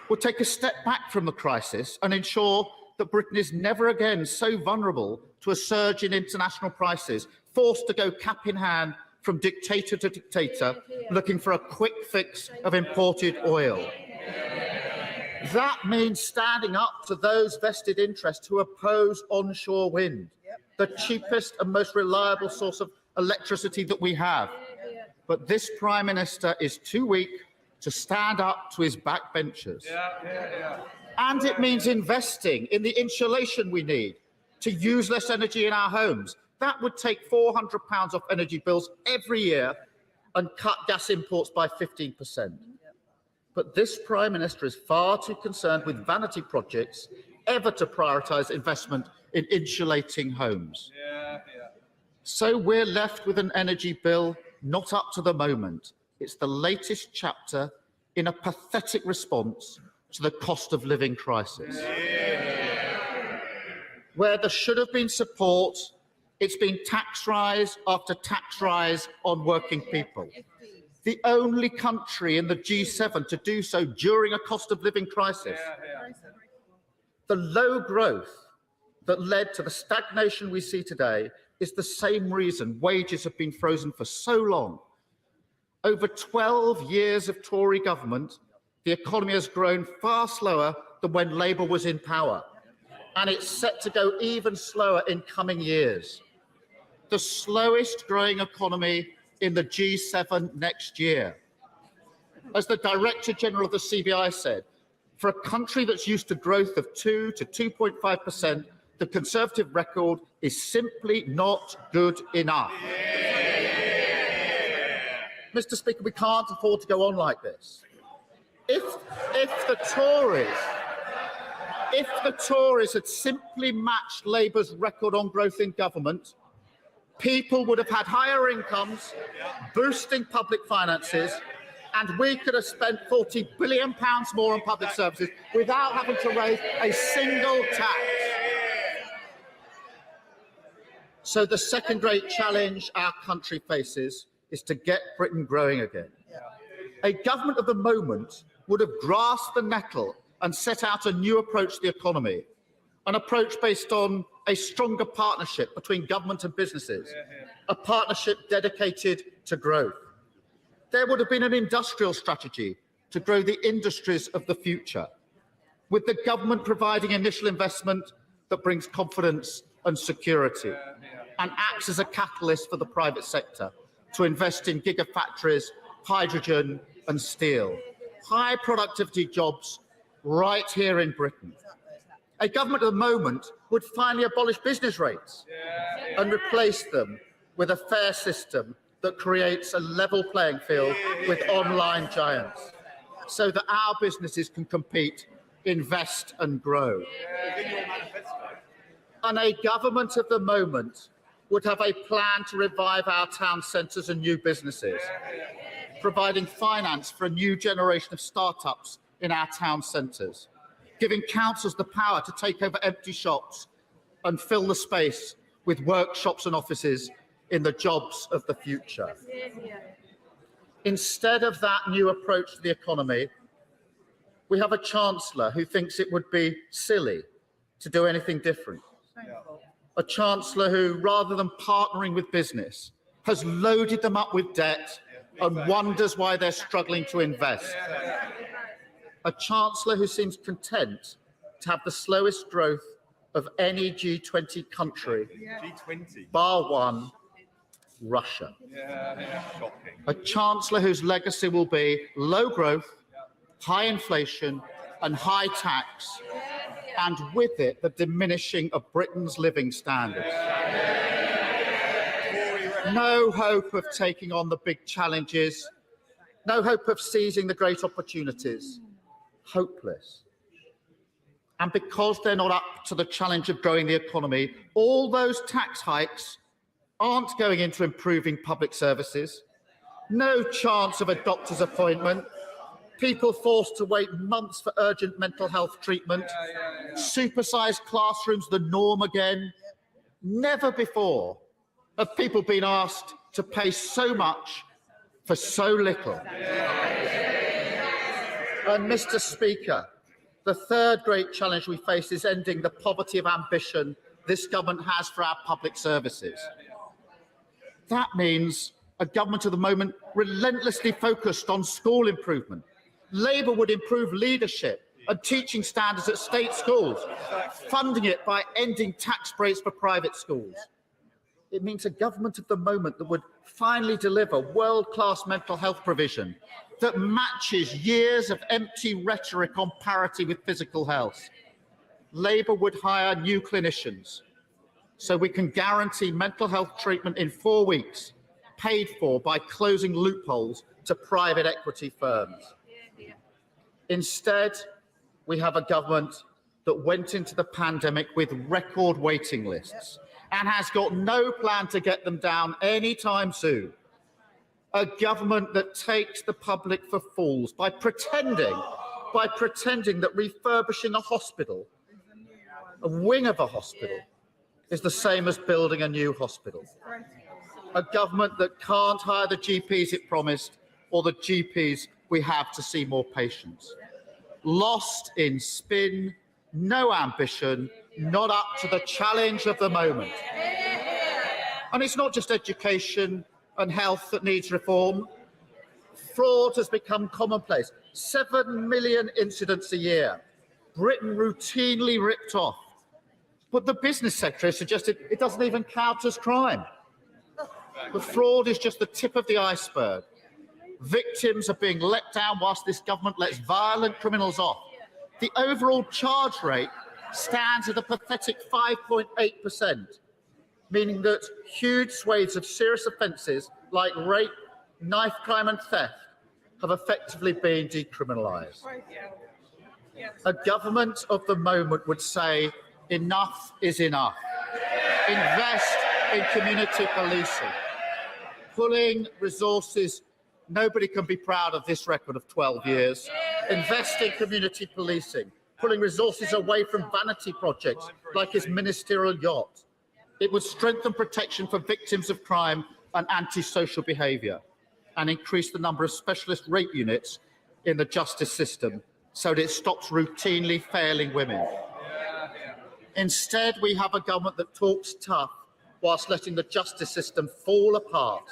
will take a step back from the crisis and ensure that Britain is never again so vulnerable to a surge in international prices, forced to go cap in hand from dictator to dictator, looking for a quick fix of imported oil. That means standing up to those vested interests who oppose onshore wind, the cheapest and most reliable source of electricity that we have. But this Prime Minister is too weak to stand up to his backbenchers. And it means investing in the insulation we need to use less energy in our homes. That would take £400 off energy bills every year and cut gas imports by 15%. But this Prime Minister is far too concerned with vanity projects ever to prioritise investment in insulating homes. So we're left with an energy bill not up to the moment. It's the latest chapter in a pathetic response to the cost of living crisis. Where there should have been support, it's been tax rise after tax rise on working people. The only country in the G7 to do so during a cost of living crisis. The low growth that led to the stagnation we see today is the same reason wages have been frozen for so long. Over 12 years of Tory government, the economy has grown far slower than when Labour was in power, and it's set to go even slower in coming years. The slowest growing economy in the G7 next year. As the Director General of the CBI said, for a country that's used to growth of 2 to 2.5%, the Conservative record is simply not good enough. Mr. Speaker, we can't afford to go on like this. If the Tories had simply matched Labour's record on growth in government, people would have had higher incomes, boosting public finances, and we could have spent £40 billion more on public services without having to raise a single tax. So the second great challenge our country faces is to get Britain growing again. A government of the moment would have grasped the nettle and set out a new approach to the economy, an approach based on a stronger partnership between government and businesses, a partnership dedicated to growth. There would have been an industrial strategy to grow the industries of the future, with the government providing initial investment that brings confidence and security and acts as a catalyst for the private sector to invest in gigafactories, hydrogen and steel, high productivity jobs right here in Britain. A government at the moment would finally abolish business rates and replace them with a fair system that creates a level playing field with online giants so that our businesses can compete, invest and grow. And a government of the moment would have a plan to revive our town centres and new businesses, providing finance for a new generation of start-ups in our town centres, giving councils the power to take over empty shops and fill the space with workshops and offices in the jobs of the future. Instead of that new approach to the economy, we have a Chancellor who thinks it would be silly to do anything different. A Chancellor who, rather than partnering with business, has loaded them up with debt and wonders why they're struggling to invest. A Chancellor who seems content to have the slowest growth of any G20 country, bar one, Russia. A Chancellor whose legacy will be low growth, high inflation and high tax, and with it the diminishing of Britain's living standards. No hope of taking on the big challenges, no hope of seizing the great opportunities. Hopeless. And because they're not up to the challenge of growing the economy, all those tax hikes aren't going into improving public services. No chance of a doctor's appointment. People forced to wait months for urgent mental health treatment. Supersized classrooms the norm again. Never before have people been asked to pay so much for so little. And Mr. Speaker, the third great challenge we face is ending the poverty of ambition this government has for our public services. That means a government at the moment relentlessly focused on school improvement. Labour would improve leadership and teaching standards at state schools, funding it by ending tax breaks for private schools. It means a government of the moment that would finally deliver world-class mental health provision that matches years of empty rhetoric on parity with physical health. Labour would hire new clinicians so we can guarantee mental health treatment in 4 weeks, paid for by closing loopholes to private equity firms. Instead, we have a government that went into the pandemic with record waiting lists and has got no plan to get them down anytime soon. A government that takes the public for fools by pretending that refurbishing a hospital, a wing of a hospital, is the same as building a new hospital. A government that can't hire the GPs it promised or the GPs we have to see more patients. Lost in spin, no ambition, not up to the challenge of the moment. And it's not just education and health that needs reform. Fraud has become commonplace. 7 million incidents a year. Britain routinely ripped off. But the business sector has suggested it doesn't even count as crime. The fraud is just the tip of the iceberg. Victims are being let down whilst this government lets violent criminals off. The overall charge rate stands at a pathetic 5.8%, meaning that huge swathes of serious offences like rape, knife crime and theft have effectively been decriminalised. A government of the moment would say, enough is enough. Invest in community policing. Pulling resources, nobody can be proud of this record of 12 years. Invest in community policing. Pulling resources away from vanity projects like his ministerial yacht. It would strengthen protection for victims of crime and antisocial behaviour and increase the number of specialist rape units in the justice system so that it stops routinely failing women. Instead, we have a government that talks tough whilst letting the justice system fall apart.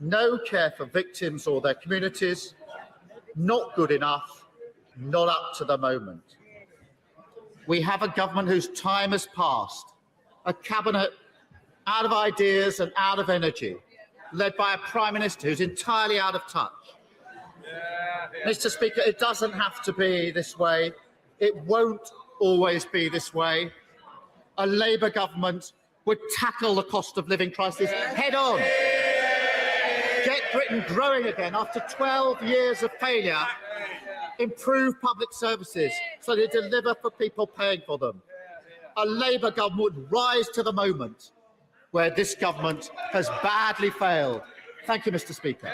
No care for victims or their communities, not good enough, not up to the moment. We have a government whose time has passed, a cabinet out of ideas and out of energy, led by a Prime Minister who's entirely out of touch. Mr. Speaker, it doesn't have to be this way. It won't always be this way. A Labour government would tackle the cost of living crisis head on. Get Britain growing again after 12 years of failure. Improve public services so they deliver for people paying for them. A Labour government would rise to the moment where this government has badly failed. Thank you, Mr. Speaker.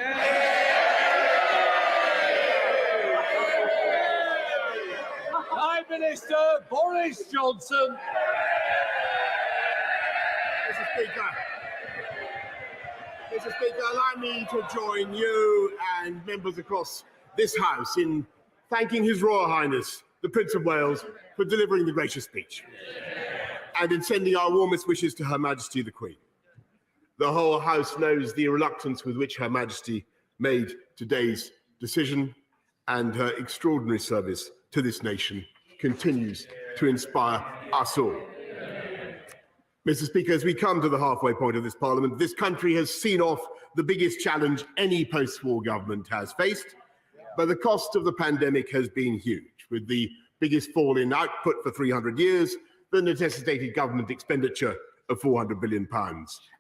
Prime Minister Boris Johnson. Mr. Speaker, Mr. Speaker, allow me to join you and members across this House in thanking His Royal Highness, the Prince of Wales, for delivering the gracious speech, and in sending our warmest wishes to Her Majesty the Queen. The whole House knows the reluctance with which Her Majesty made today's decision, and her extraordinary service to this nation continues to inspire us all. Mr. Speaker, as we come to the halfway point of this Parliament, this country has seen off the biggest challenge any post-war government has faced, but the cost of the pandemic has been huge, with the biggest fall in output for 300 years, the necessitated government expenditure of £400 billion.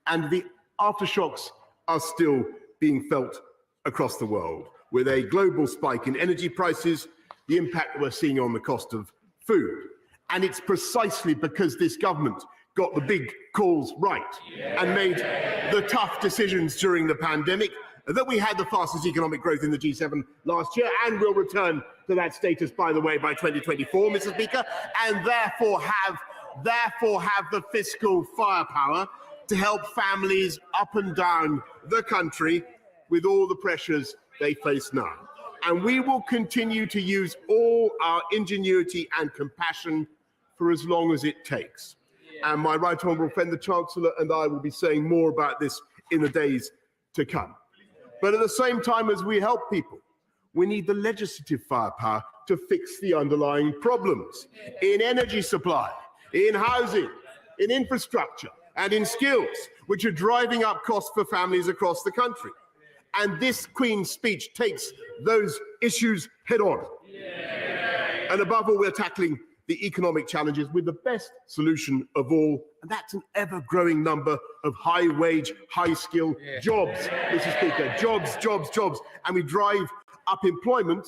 And the aftershocks are still being felt across the world, with a global spike in energy prices, the impact we're seeing on the cost of food. And it's precisely because this government got the big calls right and made the tough decisions during the pandemic that we had the fastest economic growth in the G7 last year, and will return to that status, by the way, by 2024, Mr. Speaker, and therefore have the fiscal firepower to help families up and down the country with all the pressures they face now. And we will continue to use all our ingenuity and compassion for as long as it takes. And my right honourable friend, the Chancellor, and I will be saying more about this in the days to come. But at the same time as we help people, we need the legislative firepower to fix the underlying problems in energy supply, in housing, in infrastructure, and in skills, which are driving up costs for families across the country. And this Queen's speech takes those issues head on. And above all, we're tackling the economic challenges with the best solution of all, and that's an ever-growing number of high-wage, high-skill jobs, Mr. Speaker. Jobs. And we drive up employment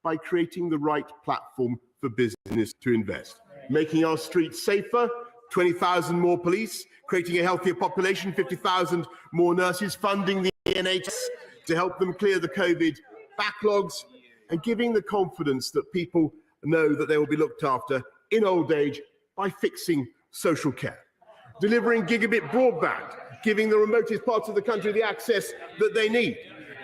by creating the right platform for business to invest. Making our streets safer, 20,000 more police, creating a healthier population, 50,000 more nurses, funding the NHS to help them clear the COVID backlogs, and giving the confidence that people know that they will be looked after in old age by fixing social care. Delivering gigabit broadband, giving the remotest parts of the country the access that they need,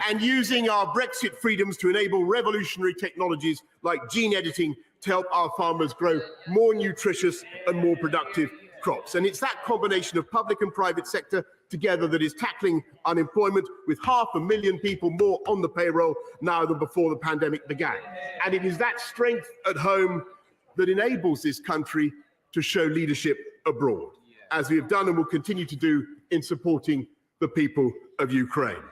and using our Brexit freedoms to enable revolutionary technologies like gene editing to help our farmers grow more nutritious and more productive crops. And it's that combination of public and private sector together that is tackling unemployment, with 500,000 people more on the payroll now than before the pandemic began. And it is that strength at home that enables this country to show leadership abroad, as we have done and will continue to do in supporting the people of Ukraine.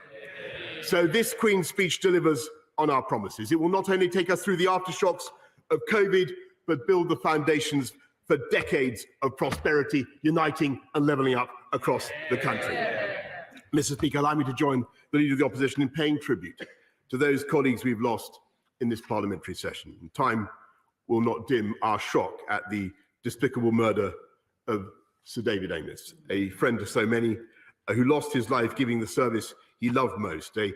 So this Queen's speech delivers on our promises. It will not only take us through the aftershocks of COVID, but build the foundations for decades of prosperity, uniting and levelling up across the country. Mr. Speaker, allow me to join the Leader of the Opposition in paying tribute to those colleagues we've lost in this parliamentary session. And time will not dim our shock at the despicable murder of Sir David Amess, a friend to so many, who lost his life giving the service he loved most, a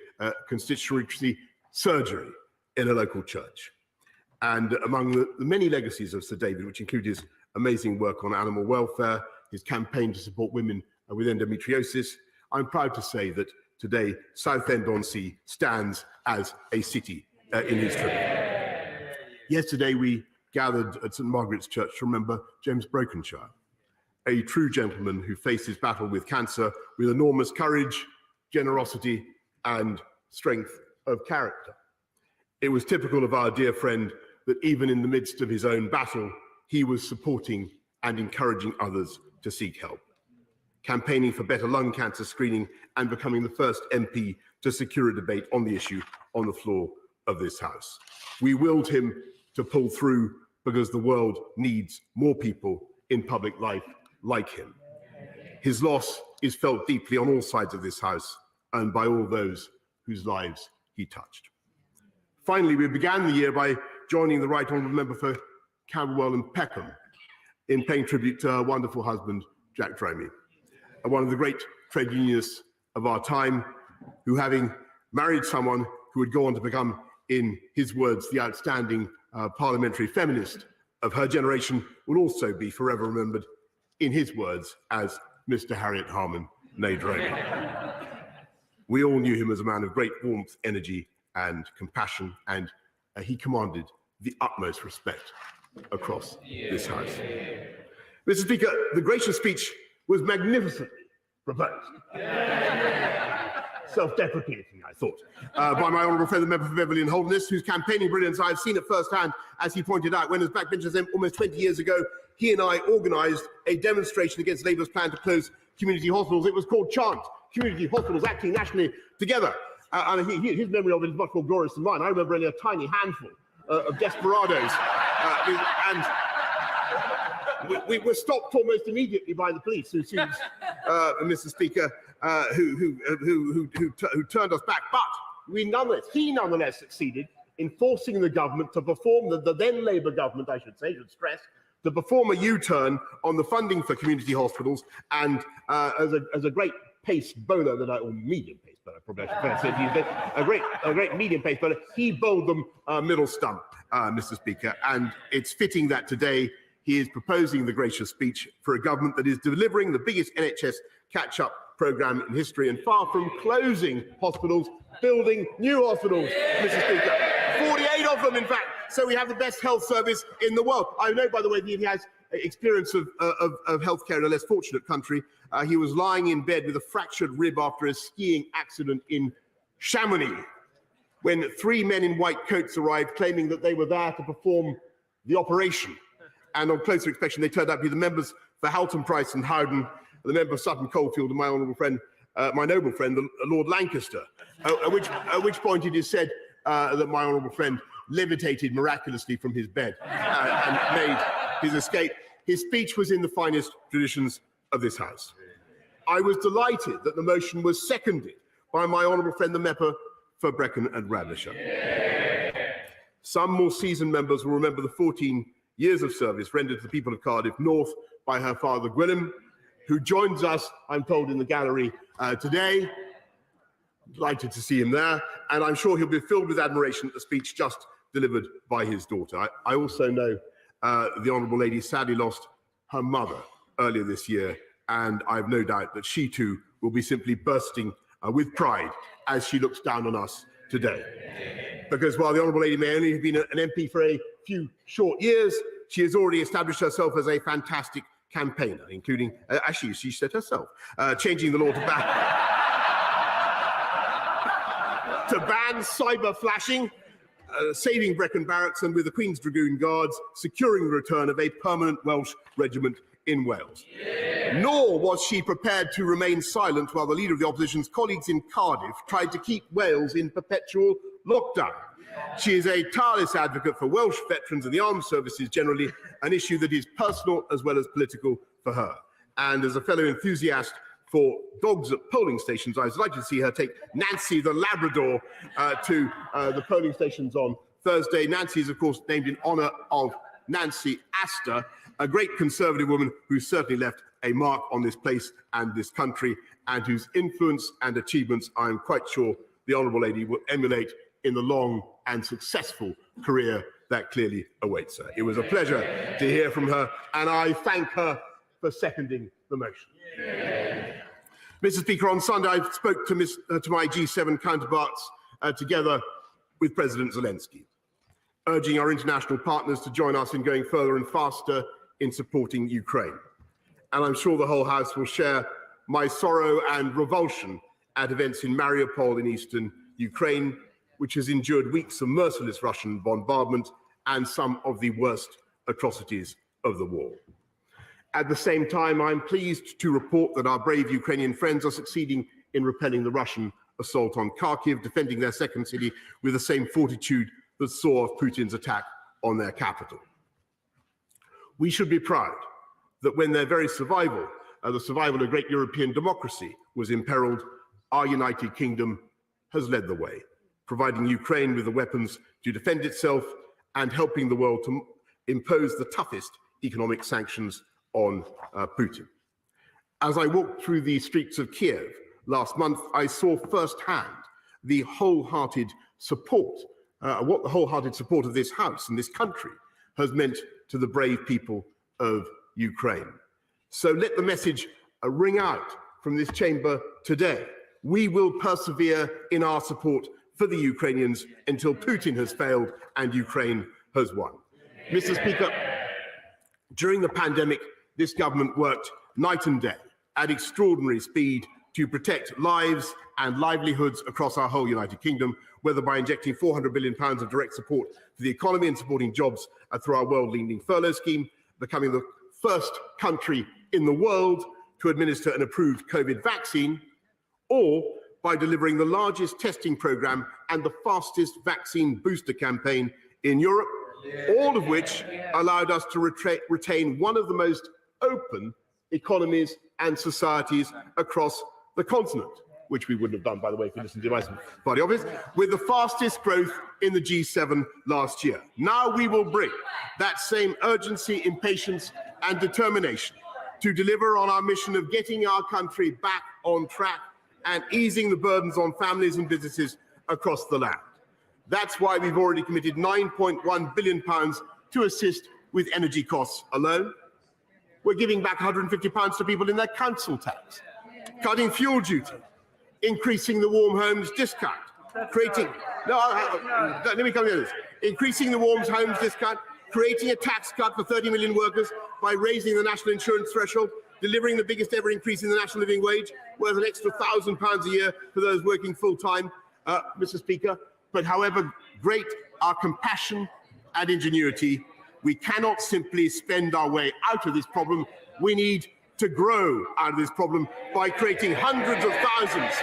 constituency surgery in a local church. And among the many legacies of Sir David, which include his amazing work on animal welfare, his campaign to support women with endometriosis, I'm proud to say that today Southend-on-Sea stands as a city in his tribute. Yesterday we gathered at St Margaret's Church to remember James Brokenshire, a true gentleman who faced his battle with cancer with enormous courage, generosity, and strength of character. It was typical of our dear friend that even in the midst of his own battle, he was supporting and encouraging others to seek help, campaigning for better lung cancer screening and becoming the first MP to secure a debate on the issue on the floor of this House. We willed him to pull through because the world needs more people in public life like him. His loss is felt deeply on all sides of this House and by all those whose lives he touched. Finally, we began the year by joining the Right Honourable Member for Camberwell and Peckham in paying tribute to her wonderful husband, Jack Dromey, one of the great trade unionists of our time, who, having married someone who would go on to become, in his words, the outstanding parliamentary feminist of her generation, will also be forever remembered, in his words, as Mr. Harriet Harman, née Dromey. We all knew him as a man of great warmth, energy, and compassion, and he commanded the utmost respect across this House. Mr. Speaker, the gracious speech was magnificently proposed. Self-deprecating, I thought, by my honourable friend, the member for Beverley and Holderness, whose campaigning brilliance I've seen at first hand, as he pointed out, when as backbenchers almost 20 years ago, he and I organised a demonstration against Labour's plan to close community hospitals. It was called Chant, Community Hospitals Acting Nationally Together. And his memory of it is much more glorious than mine. I remember only a tiny handful of desperadoes. And we were stopped almost immediately by the police, who seems, Mr. Speaker, who turned us back. But he nonetheless succeeded in forcing the government to perform, the then Labour government, I should stress, to perform a U-turn on the funding for community hospitals, and as a great pace bowler or medium pace bowler, probably I should say, a great medium pace bowler, he bowled them middle stump, Mr. Speaker, and it's fitting that today he is proposing the gracious speech for a government that is delivering the biggest NHS catch-up programme in history, and far from closing hospitals, building new hospitals, Mr. Speaker. 48 of them, in fact. So we have the best health service in the world. I know, by the way, that he has experience of healthcare in a less fortunate country. He was lying in bed with a fractured rib after a skiing accident in Chamonix, when 3 men in white coats arrived claiming that they were there to perform the operation. And on closer inspection, they turned out to be the members for Halton, Price and Howden, the member of Sutton Coldfield, and my honourable friend, my noble friend, Lord Lancaster. At which point it is said that my honourable friend levitated miraculously from his bed and made his escape. His speech was in the finest traditions of this House. I was delighted that the motion was seconded by my honourable friend, the member for Brecon and Radleyshire. Some more seasoned members will remember the 14 years of service rendered to the people of Cardiff North by her father, Gwilym, who joins us, I'm told, in the gallery today. Delighted to see him there, and I'm sure he'll be filled with admiration at the speech just delivered by his daughter. I also know the Honourable Lady sadly lost her mother earlier this year, and I have no doubt that she too will be simply bursting with pride as she looks down on us today. Because while the Honourable Lady may only have been an MP for a few short years, she has already established herself as a fantastic campaigner, including, actually, she said herself, changing the law to ban cyber flashing, saving Brecon Barracks, and with the Queen's Dragoon Guards, securing the return of a permanent Welsh regiment in Wales. Nor was she prepared to remain silent while the leader of the opposition's colleagues in Cardiff tried to keep Wales in perpetual lockdown. She is a tireless advocate for Welsh veterans and the armed services generally, an issue that is personal as well as political for her. And as a fellow enthusiast for dogs at polling stations, I was delighted to see her take Nancy the Labrador to the polling stations on Thursday. Nancy is, of course, named in honour of Nancy Astor, a great Conservative woman who certainly left a mark on this place and this country, and whose influence and achievements I am quite sure the Honourable Lady will emulate in the long and successful career that clearly awaits her. It was a pleasure to hear from her, and I thank her for seconding the motion. Mr. Speaker, on Sunday I spoke to my G7 counterparts together with President Zelensky, urging our international partners to join us in going further and faster in supporting Ukraine. And I'm sure the whole House will share my sorrow and revulsion at events in Mariupol in eastern Ukraine, which has endured weeks of merciless Russian bombardment and some of the worst atrocities of the war. At the same time, I'm pleased to report that our brave Ukrainian friends are succeeding in repelling the Russian assault on Kharkiv, defending their second city with the same fortitude that saw Putin's attack on their capital. We should be proud that when their very survival, the survival of great European democracy, was imperiled, our United Kingdom has led the way, providing Ukraine with the weapons to defend itself and helping the world to impose the toughest economic sanctions on Putin. As I walked through the streets of Kiev last month, I saw firsthand the wholehearted support, what the wholehearted support of this House and this country has meant to the brave people of Ukraine. So let the message ring out from this chamber today we will persevere in our support for the Ukrainians until Putin has failed and Ukraine has won. Mr. Speaker, during the pandemic, this government worked night and day at extraordinary speed to protect lives and livelihoods across our whole United Kingdom, whether by injecting £400 billion of direct support to the economy and supporting jobs through our world-leading furlough scheme, becoming the first country in the world to administer an approved COVID vaccine, or by delivering the largest testing program and the fastest vaccine booster campaign in Europe, all of which allowed us to retain one of the most open economies and societies across the continent, which we wouldn't have done, by the way, if you listened to my party office, with the fastest growth in the G7 last year. Now we will bring that same urgency, impatience, and determination to deliver on our mission of getting our country back on track and easing the burdens on families and businesses across the land. That's why we've already committed £9.1 billion to assist with energy costs alone. We're giving back £150 to people in their council tax, cutting fuel duty, increasing the warm homes discount, creating increasing the warm homes discount, creating a tax cut for 30 million workers by raising the national insurance threshold, delivering the biggest ever increase in the national living wage, worth an extra £1,000 a year for those working full time, Mr. Speaker. But however great our compassion and ingenuity, we cannot simply spend our way out of this problem. We need to grow out of this problem by creating hundreds of thousands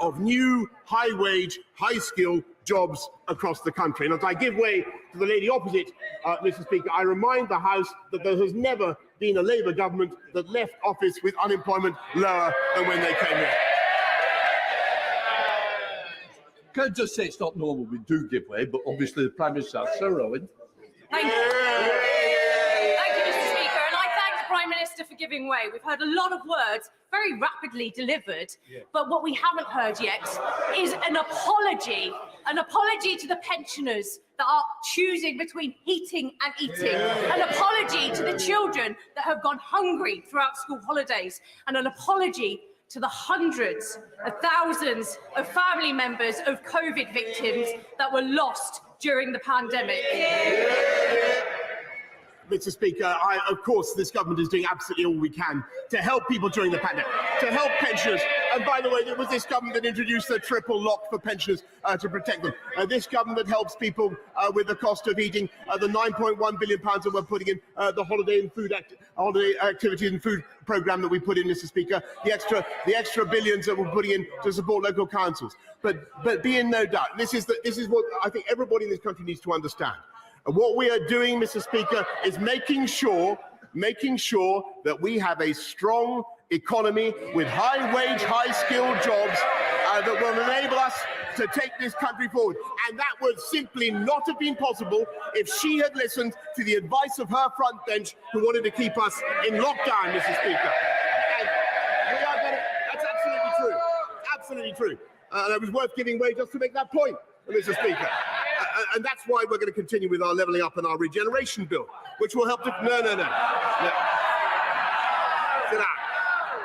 of new high-wage, high-skill jobs across the country. And as I give way to the lady opposite, Mr. Speaker, I remind the House that there has never been a Labour government that left office with unemployment lower than when they came in. Can I just say it's not normal we do give way, but obviously the Prime Minister has Sir Owen. Thank you. Thank you, Mr. Speaker. And I thank the Prime Minister for giving way. We've heard a lot of words very rapidly delivered, but what we haven't heard yet is an apology to the pensioners that are choosing between heating and eating, an apology to the children that have gone hungry throughout school holidays, and an apology to the hundreds of thousands of family members of COVID victims that were lost during the pandemic. Mr. Speaker, of course, this government is doing absolutely all we can to help people during the pandemic, to help pensioners. And by the way, it was this government that introduced the triple lock for pensioners to protect them. This government that helps people with the cost of eating, the £9.1 billion that we're putting in, the holiday activities and food programme that we put in, Mr. Speaker, the extra billions that we're putting in to support local councils. But be in no doubt, this is what I think everybody in this country needs to understand. And what we are doing, Mr. Speaker, is making sure that we have a strong economy with high-wage, high-skilled jobs that will enable us to take this country forward. And that would simply not have been possible if she had listened to the advice of her front bench who wanted to keep us in lockdown, Mr. Speaker. And that's absolutely true. Absolutely true. And it was worth giving way just to make that point, Mr. Speaker. And that's why we're going to continue with our levelling up and our regeneration bill, which will help to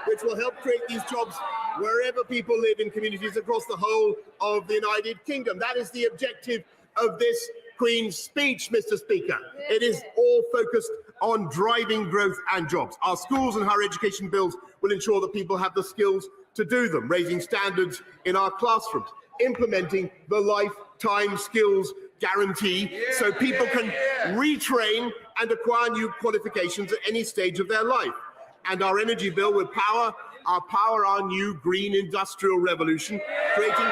which will help create these jobs wherever people live in communities across the whole of the United Kingdom. That is the objective of this Queen's speech, Mr. Speaker. It is all focused on driving growth and jobs. Our schools and higher education bills will ensure that people have the skills to do them, raising standards in our classrooms, implementing the lifetime skills guarantee so people can retrain and acquire new qualifications at any stage of their life. And our energy bill will power our new green industrial revolution, creating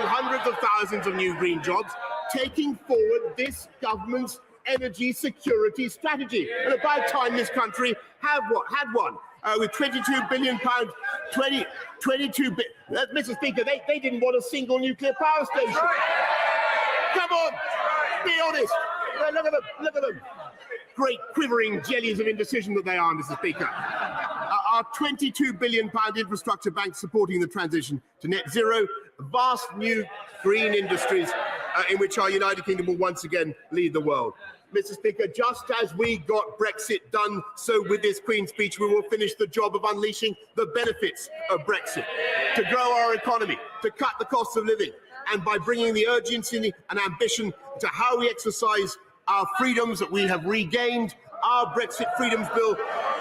hundreds of thousands of new green jobs, taking forward this government's energy security strategy. And about time this country had one. With £22 billion, Mr. Speaker, they didn't want a single nuclear power station. Come on, be honest. Look at them. Great quivering jellies of indecision that they are, Mr. Speaker. Our £22 billion infrastructure bank supporting the transition to net zero, vast new green industries, in which our United Kingdom will once again lead the world. Mr. Speaker, just as we got Brexit done, so with this Queen's speech, we will finish the job of unleashing the benefits of Brexit, to grow our economy, to cut the cost of living, and by bringing the urgency and ambition to how we exercise our freedoms that we have regained, our Brexit Freedoms Bill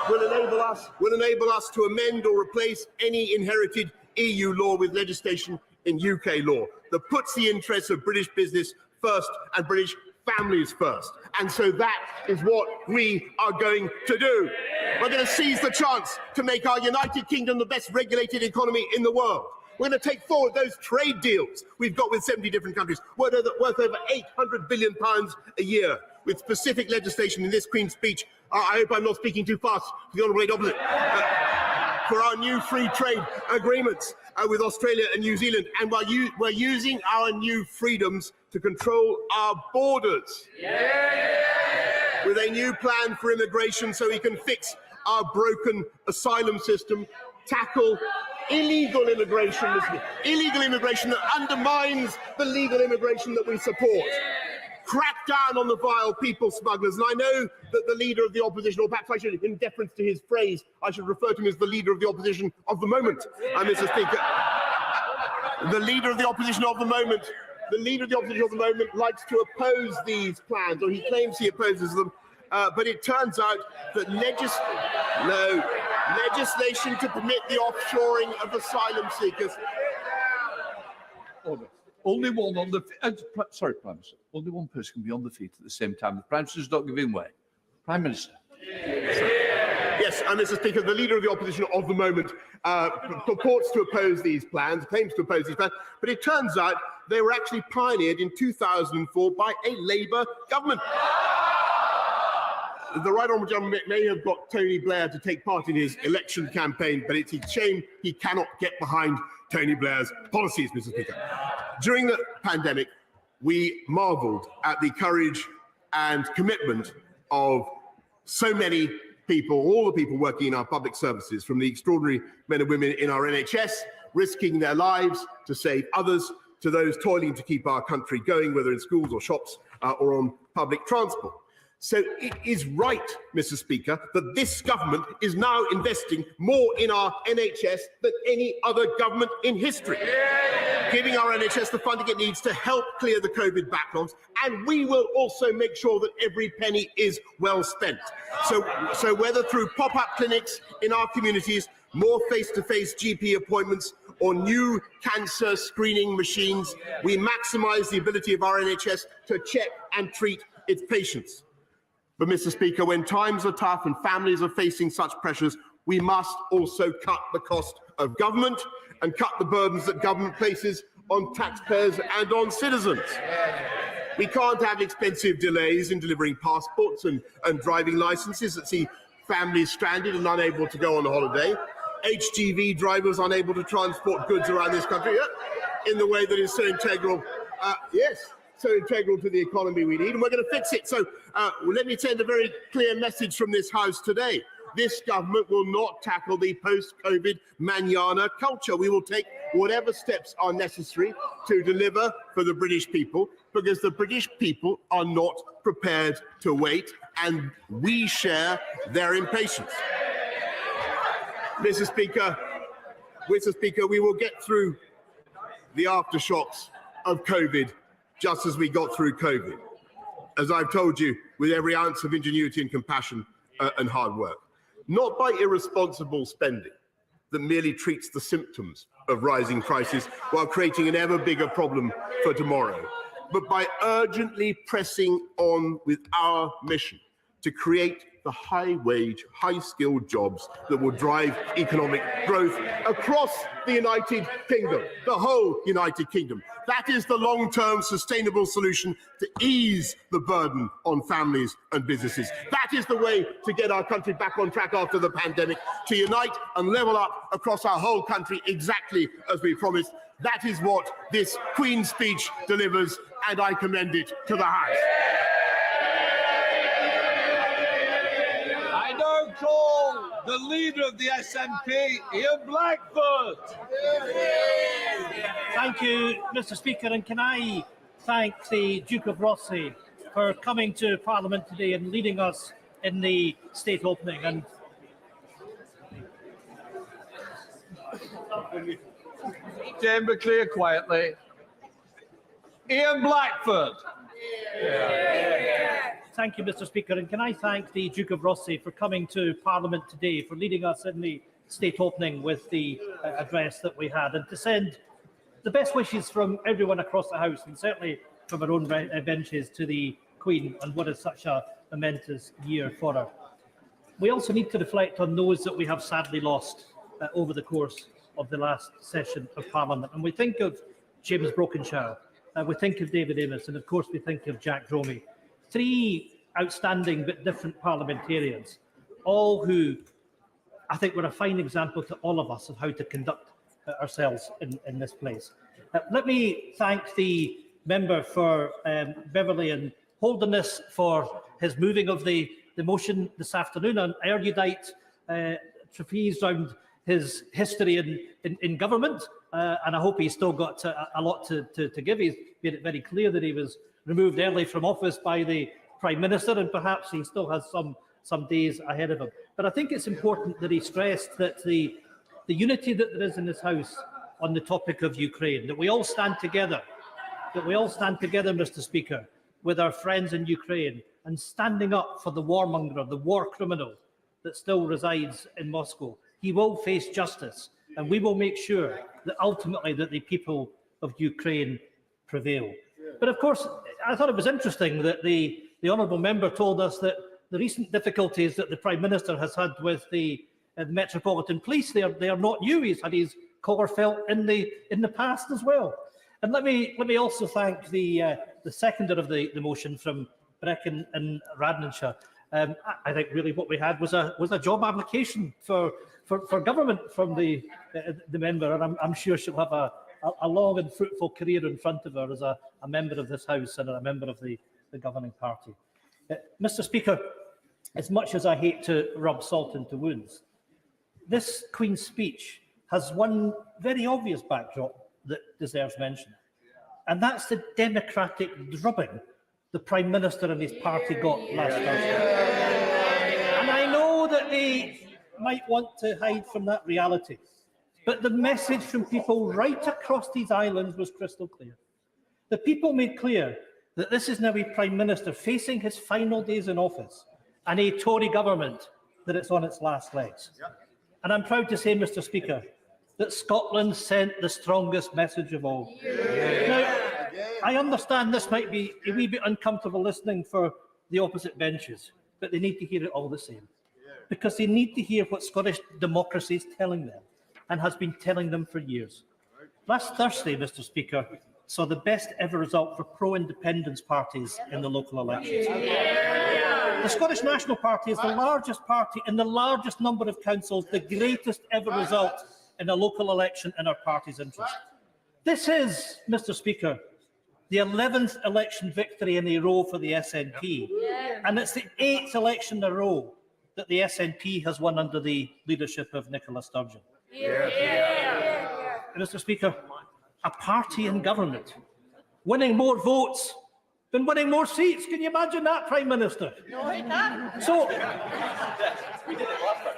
will enable us to amend or replace any inherited EU law with legislation in UK law that puts the interests of British business first and British families first. And so that is what we are going to do. We're going to seize the chance to make our United Kingdom the best regulated economy in the world. We're going to take forward those trade deals we've got with 70 different countries, worth over £800 billion a year, with specific legislation in this Queen's speech. I hope I'm not speaking too fast for the Honourable Opposite. For our new free trade agreements with Australia and New Zealand. And we're using our new freedoms to control our borders. With a new plan for immigration so we can fix our broken asylum system, tackle illegal immigration that undermines the legal immigration that we support. Crack down on the vile people smugglers. And I know that the leader of the opposition, or perhaps I should, in deference to his phrase, I should refer to him as the leader of the opposition of the moment, Mr. Speaker. The leader of the opposition of the moment likes to oppose these plans, or he claims he opposes them. But it turns out that legislation to permit the offshoring of asylum seekers. Order. Only one on the sorry, Prime Minister. Only one person can be on the feet at the same time. The Prime Minister's not giving way. Prime Minister. Yes, Mr. Speaker, the leader of the opposition of the moment purports to oppose these plans, claims to oppose these plans, but it turns out they were actually pioneered in 2004 by a Labour government. The right honourable gentleman may have got Tony Blair to take part in his election campaign, but it's a shame he cannot get behind Tony Blair's policies, Mr. Speaker. During the pandemic, we marvelled at the courage and commitment of so many people, all the people working in our public services, from the extraordinary men and women in our NHS, risking their lives to save others, to those toiling to keep our country going, whether in schools or shops or on public transport. So it is right, Mr. Speaker, that this government is now investing more in our NHS than any other government in history, giving our NHS the funding it needs to help clear the COVID backlogs, and we will also make sure that every penny is well spent. So whether through pop-up clinics in our communities, more face-to-face GP appointments, or new cancer screening machines, we maximise the ability of our NHS to check and treat its patients. But, Mr. Speaker, when times are tough and families are facing such pressures, we must also cut the cost of government and cut the burdens that government places on taxpayers and on citizens. We can't have expensive delays in delivering passports and driving licences that see families stranded and unable to go on a holiday. HGV drivers unable to transport goods around this country in the way that is so integral. So integral to the economy we need, and we're going to fix it. So let me send a very clear message from this House today. This government will not tackle the post-COVID manana culture. We will take whatever steps are necessary to deliver for the British people, because the British people are not prepared to wait, and we share their impatience. Mr. Speaker, we will get through the aftershocks of COVID just as we got through COVID, as I've told you, with every ounce of ingenuity and compassion and hard work. Not by irresponsible spending that merely treats the symptoms of rising prices while creating an ever bigger problem for tomorrow, but by urgently pressing on with our mission to create the high-wage, high-skilled jobs that will drive economic growth across the United Kingdom, the whole United Kingdom. That is the long-term sustainable solution to ease the burden on families and businesses. That is the way to get our country back on track after the pandemic, to unite and level up across our whole country exactly as we promised. That is what this Queen's speech delivers, and I commend it to the House. Call the leader of the SNP, Ian Blackford. Thank you, Mr. Speaker, and can I thank the Duke of Rothesay for coming to Parliament today and leading us in the state opening. And Chamber clear quietly. Ian Blackford. thank you, Mr. Speaker. And can I thank the Duke of Rothesay for coming to Parliament today, for leading us in the state opening with the address that we had, and to send the best wishes from everyone across the House, and certainly from our own benches, to the Queen on what is such a momentous year for her. We also need to reflect on those that we have sadly lost over the course of the last session of Parliament. And we think of James Brokenshaw, we think of David Amos, and of course we think of Jack Dromey. Three outstanding but different parliamentarians, all who I think were a fine example to all of us of how to conduct ourselves in this place. Let me thank the member for Beverley and Holderness for his moving of the motion this afternoon, an erudite treatise round his history in government, and I hope he's still got a lot to give. He's made it very clear that he was removed early from office by the Prime Minister, and perhaps he still has some days ahead of him. But I think it's important that he stressed that the unity that there is in this House on the topic of Ukraine, that we all stand together, Mr. Speaker, with our friends in Ukraine, and standing up for the warmonger, the war criminal that still resides in Moscow. He will face justice, and we will make sure that ultimately that the people of Ukraine prevail. But of course, I thought it was interesting that the honourable member told us that the recent difficulties that the Prime Minister has had with the Metropolitan Police, they are not new. He's had his collar felt in the past as well. And let me also thank the seconder of the motion from Brecon and Radnanshire. I think really what we had was a job application for government from the member, and I'm sure she'll have a long and fruitful career in front of her as a member of this House and a member of the governing party. Mr. Speaker, as much as I hate to rub salt into wounds, this Queen's speech has one very obvious backdrop that deserves mention, and that's the democratic drubbing the Prime Minister and his party got last Thursday. And I know that they might want to hide from that reality, but the message from people right across these islands was crystal clear. The people made clear that this is now a Prime Minister facing his final days in office and a Tory government that it's on its last legs. And I'm proud to say, Mr. Speaker, that Scotland sent the strongest message of all. Now, I understand this might be a wee bit uncomfortable listening for the opposite benches, but they need to hear it all the same, because they need to hear what Scottish democracy is telling them and has been telling them for years. Last Thursday, Mr. Speaker, saw the best ever result for pro-independence parties in the local elections. The Scottish National Party is the largest party in the largest number of councils, the greatest ever result in a local election in our party's interest. This is, Mr. Speaker, the 11th election victory in a row for the SNP, and it's the 8th election in a row that the SNP has won under the leadership of Nicola Sturgeon. Mr. Speaker, a party in government winning more votes than winning more seats. Can you imagine that, Prime Minister? No, I can't. So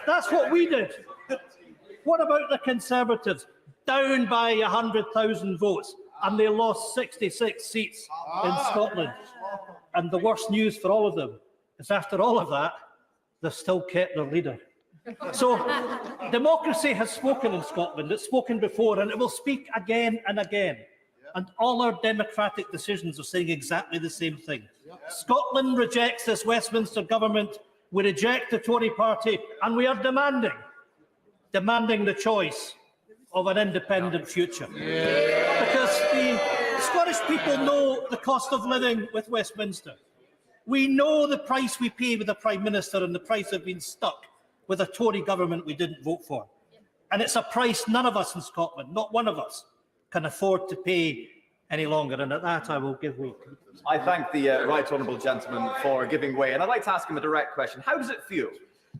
that's what we did. What about the Conservatives? Down by 100,000 votes, and they lost 66 seats in Scotland. And the worst news for all of them is, after all of that, they've still kept their leader. So democracy has spoken in Scotland. It's spoken before, and it will speak again and again. And all our democratic decisions are saying exactly the same thing. Scotland rejects this Westminster government. We reject the Tory party, and we are demanding the choice of an independent future. Because the Scottish people know the cost of living with Westminster. We know the price we pay with the Prime Minister and the price of being stuck with a Tory government we didn't vote for. And it's a price none of us in Scotland, not one of us, can afford to pay any longer. And at that, I will give way. I thank the right honourable gentleman for giving way. And I'd like to ask him a direct question. How does it feel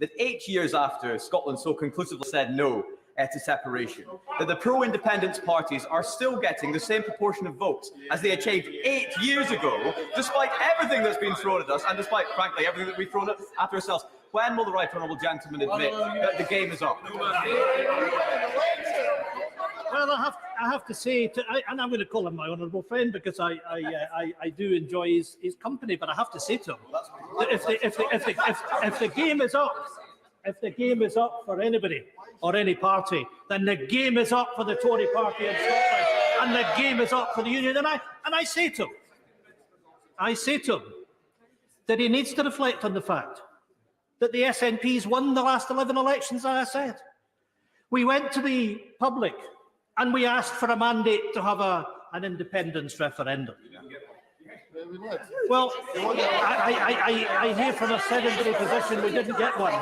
that 8 years after Scotland so conclusively said no, to separation. That the pro-independence parties are still getting the same proportion of votes as they achieved 8 years ago, despite everything that's been thrown at us and despite, frankly, everything that we've thrown at ourselves. When will the right honourable gentleman admit that the game is up? Well, I have to say, and I'm going to call him my honourable friend because I do enjoy his company, but I have to say to him that if the game is up, for anybody or any party, then the game is up for the Tory party in Scotland, and the game is up for the Union. And I say to him that he needs to reflect on the fact that the SNPs won the last 11 elections, as I said. We went to the public and we asked for a mandate to have an independence referendum. Well, I hear from a sedentary position we didn't get one.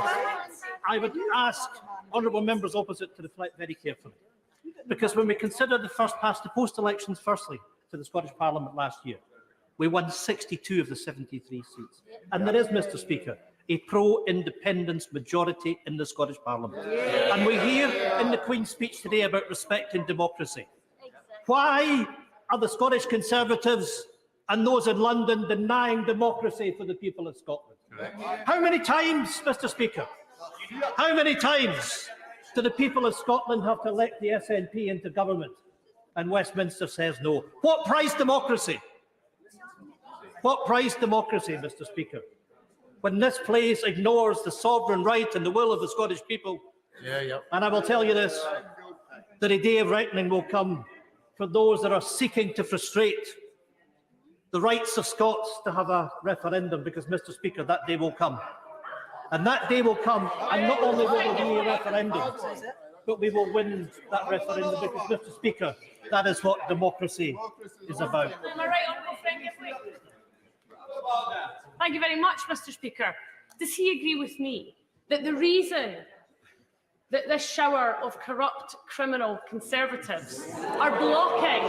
I would ask honourable members opposite to reflect very carefully. Because when we consider the first past the post elections, firstly, to the Scottish Parliament last year, we won 62 of the 73 seats. And there is, Mr. Speaker, a pro-independence majority in the Scottish Parliament. And we hear in the Queen's speech today about respecting democracy. Why are the Scottish Conservatives and those in London denying democracy for the people of Scotland? How many times, Mr. Speaker, how many times do the people of Scotland have to elect the SNP into government? And Westminster says no. What price democracy? What price democracy, Mr. Speaker? When this place ignores the sovereign right and the will of the Scottish people. And I will tell you this, that a day of reckoning will come for those that are seeking to frustrate the rights of Scots to have a referendum, because, Mr. Speaker, that day will come. And that day will come, and not only will there be a referendum, but we will win that referendum, because, Mr. Speaker, that is what democracy is about. Am I right, honourable friend? Thank you very much, Mr. Speaker. Does he agree with me that the reason that this shower of corrupt criminal Conservatives are blocking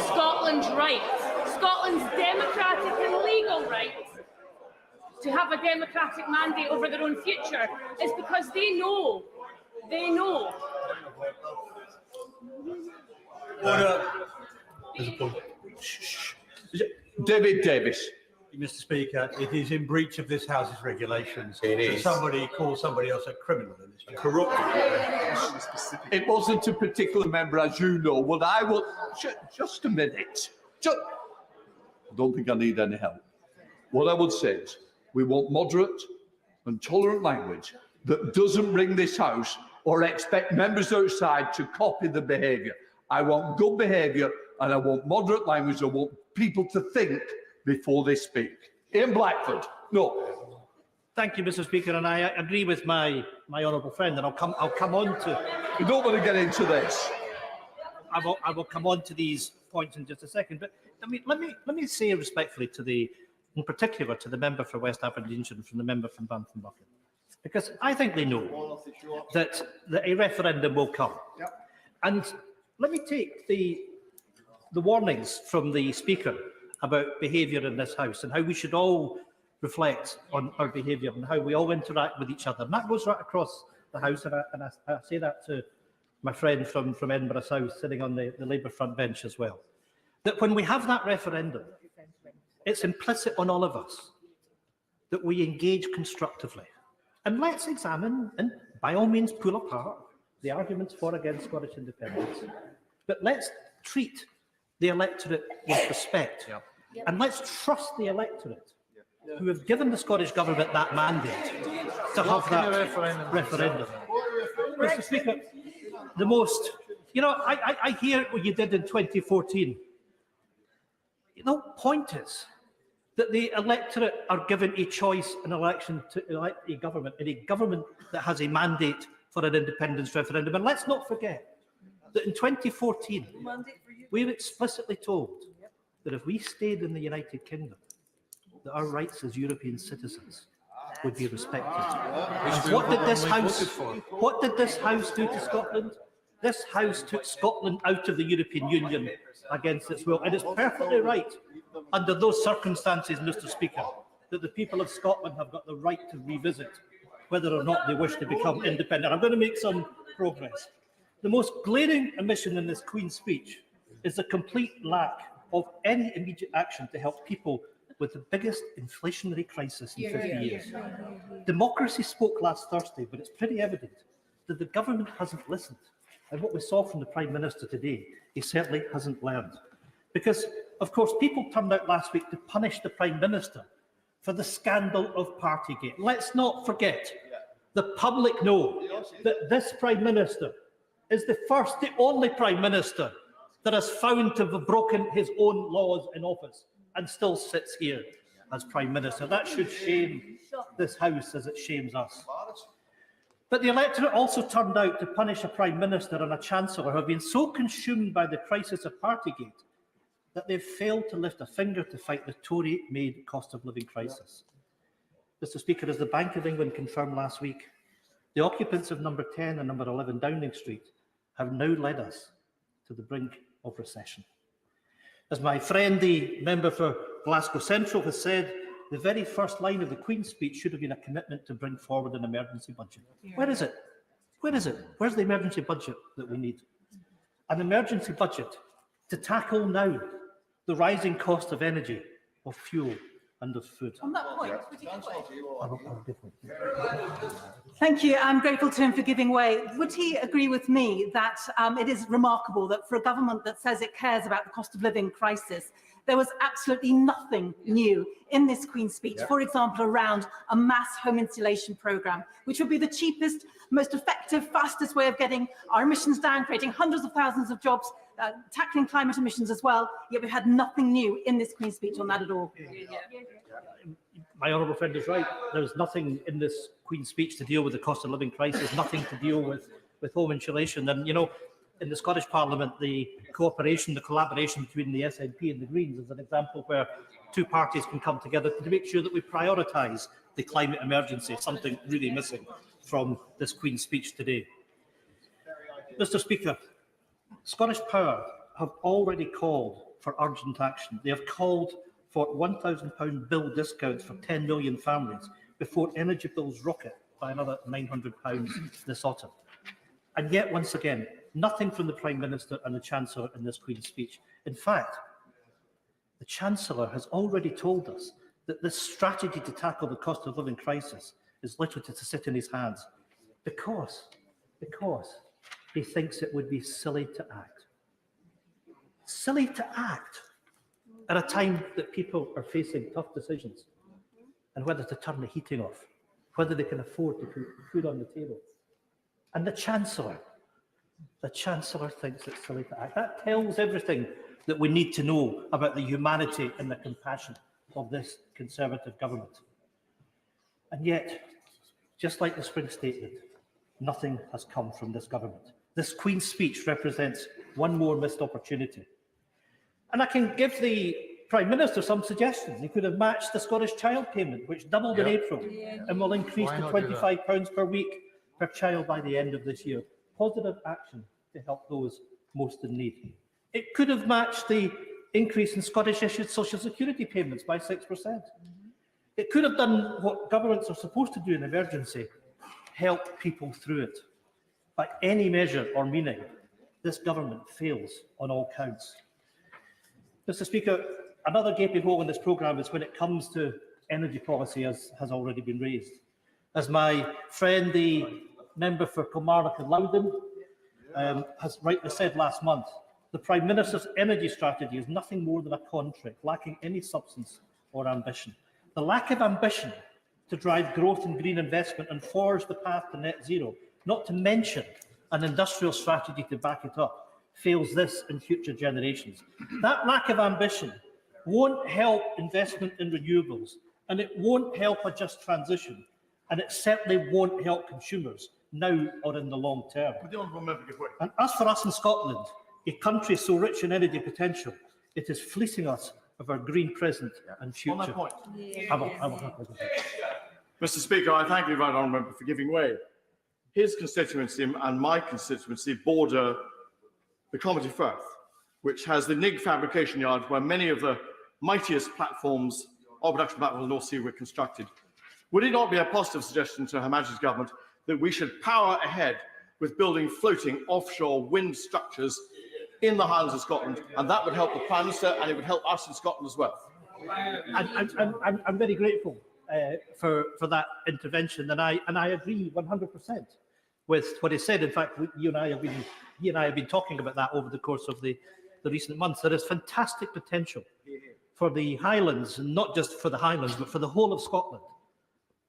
Scotland's right, Scotland's democratic and legal right to have a democratic mandate over their own future, is because they know. David Davis. Mr. Speaker, it is in breach of this House's regulations that somebody call somebody else a criminal in this. Corrupt. It wasn't a particular member, as you know. What I will just a minute. I don't think I need any help. What I would say is, we want moderate and tolerant language that doesn't bring this House or expect members outside to copy the behaviour. I want good behaviour and I want moderate language. I want people to think before they speak. In Blackford, no. Thank you, Mr. Speaker, and I agree with my honourable friend, and I'll come on to. We don't want to get into this. I will come on to these points in just a second, but let me say respectfully in particular to the member for West Aberdeenshire and from the member from Banff-and-Buchan, because I think they know that a referendum will come. And let me take the warnings from the Speaker about behaviour in this House and how we should all reflect on our behaviour and how we all interact with each other. And that goes right across the House, and I say that to my friend from Edinburgh South sitting on the Labour front bench as well, that when we have that referendum, it's implicit on all of us that we engage constructively. And let's examine and by all means pull apart the arguments for and against Scottish independence. But let's treat the electorate with respect. And let's trust the electorate who have given the Scottish Government that mandate to have that referendum. Mr. Speaker, the most, I hear what you did in 2014. Point is that the electorate are given a choice in election to elect a government, and a government that has a mandate for an independence referendum. And let's not forget that in 2014, we were explicitly told that if we stayed in the United Kingdom, that our rights as European citizens would be respected. And what did this House do to Scotland? This House took Scotland out of the European Union against its will. And it's perfectly right, under those circumstances, Mr. Speaker, that the people of Scotland have got the right to revisit whether or not they wish to become independent. I'm going to make some progress. The most glaring omission in this Queen's speech is the complete lack of any immediate action to help people with the biggest inflationary crisis in 50 years. Democracy spoke last Thursday, but it's pretty evident that the government hasn't listened. And what we saw from the Prime Minister today, he certainly hasn't learned. Because, of course, people turned out last week to punish the Prime Minister for the scandal of Partygate. Let's not forget, the public know that this Prime Minister is the first, the only Prime Minister that has found to have broken his own laws in office and still sits here as Prime Minister. That should shame this House as it shames us. But the electorate also turned out to punish a Prime Minister and a Chancellor who have been so consumed by the crisis of Partygate that they've failed to lift a finger to fight the Tory-made cost of living crisis. Mr. Speaker, as the Bank of England confirmed last week, the occupants of number 10 and number 11 Downing Street have now led us to the brink of recession. As my friend, the member for Glasgow Central, has said, the very first line of the Queen's speech should have been a commitment to bring forward an emergency budget. Where is it? Where is it? Where's the emergency budget that we need? An emergency budget to tackle now the rising cost of energy, of fuel and of food. On that point, thank you. I'm grateful to him for giving way. Would he agree with me that it is remarkable that for a government that says it cares about the cost of living crisis, there was absolutely nothing new in this Queen's speech, for example, around a mass home insulation programme, which would be the cheapest, most effective, fastest way of getting our emissions down, creating hundreds of thousands of jobs, tackling climate emissions as well, yet we've had nothing new in this Queen's speech on that at all. My honourable friend is right. There's nothing in this Queen's speech to deal with the cost of living crisis, nothing to deal with home insulation. And, you know, in the Scottish Parliament, the cooperation, the collaboration between the SNP and the Greens is an example where two parties can come together to make sure that we prioritise the climate emergency, something really missing from this Queen's speech today. Mr. Speaker, Scottish Power have already called for urgent action. They have called for £1,000 bill discounts for 10 million families before energy bills rocket by another £900 this autumn. And yet, once again, nothing from the Prime Minister and the Chancellor in this Queen's speech. In fact, the Chancellor has already told us that this strategy to tackle the cost of living crisis is literally to sit in his hands because he thinks it would be silly to act. Silly to act at a time that people are facing tough decisions and whether to turn the heating off, whether they can afford to put food on the table. And the Chancellor thinks it's silly to act. That tells everything that we need to know about the humanity and the compassion of this Conservative government. And yet, just like the Spring Statement, nothing has come from this government. This Queen's speech represents one more missed opportunity. And I can give the Prime Minister some suggestions. He could have matched the Scottish child payment, which doubled in April and will increase to £25 per week per child by the end of this year. Positive action to help those most in need. It could have matched the increase in Scottish issued social security payments by 6%. It could have done what governments are supposed to do in emergency, help people through it. By any measure or meaning, this government fails on all counts. Mr. Speaker, another gaping hole in this programme is when it comes to energy policy, as has already been raised. As my friend, the member for Kilmarnock and Loudon, has rightly said last month, the Prime Minister's energy strategy is nothing more than a contract, lacking any substance or ambition. The lack of ambition to drive growth and green investment and forge the path to net zero, not to mention an industrial strategy to back it up, fails this and future generations. That lack of ambition won't help investment in renewables, and it won't help a just transition, and it certainly won't help consumers now or in the long term. And as for us in Scotland, a country so rich in energy potential, it is fleecing us of our green present and future. On that point. Mr. Speaker, I thank the right honourable member for giving way. His constituency and my constituency border the Comedy Firth, which has the Nig fabrication yard where many of the mightiest platforms, oil production platforms of the North Sea were constructed. Would it not be a positive suggestion to Her Majesty's Government that we should power ahead with building floating offshore wind structures in the Highlands of Scotland, and that would help the Prime Minister and it would help us in Scotland as well. I'm very grateful for that intervention, and I agree 100% with what he said. In fact, he and I have been talking about that over the course of the recent months. There is fantastic potential for the Highlands, and not just for the Highlands, but for the whole of Scotland,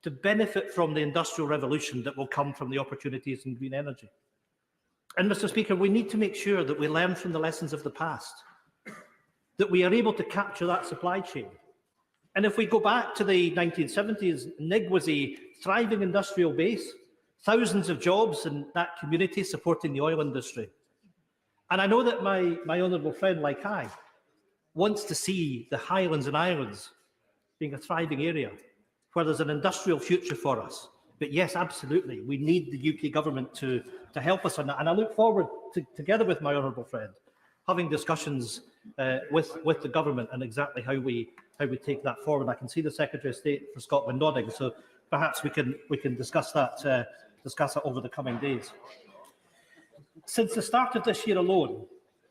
to benefit from the industrial revolution that will come from the opportunities in green energy. And Mr. Speaker, we need to make sure that we learn from the lessons of the past, that we are able to capture that supply chain. And if we go back to the 1970s, Nig was a thriving industrial base, thousands of jobs in that community supporting the oil industry. And I know that my honourable friend, like I, wants to see the Highlands and Islands being a thriving area where there's an industrial future for us. But yes, absolutely, we need the UK government to help us on that. And I look forward to, together with my honourable friend, having discussions with the government and exactly how we take that forward. I can see the Secretary of State for Scotland nodding, so perhaps we can discuss that over the coming days. Since the start of this year alone,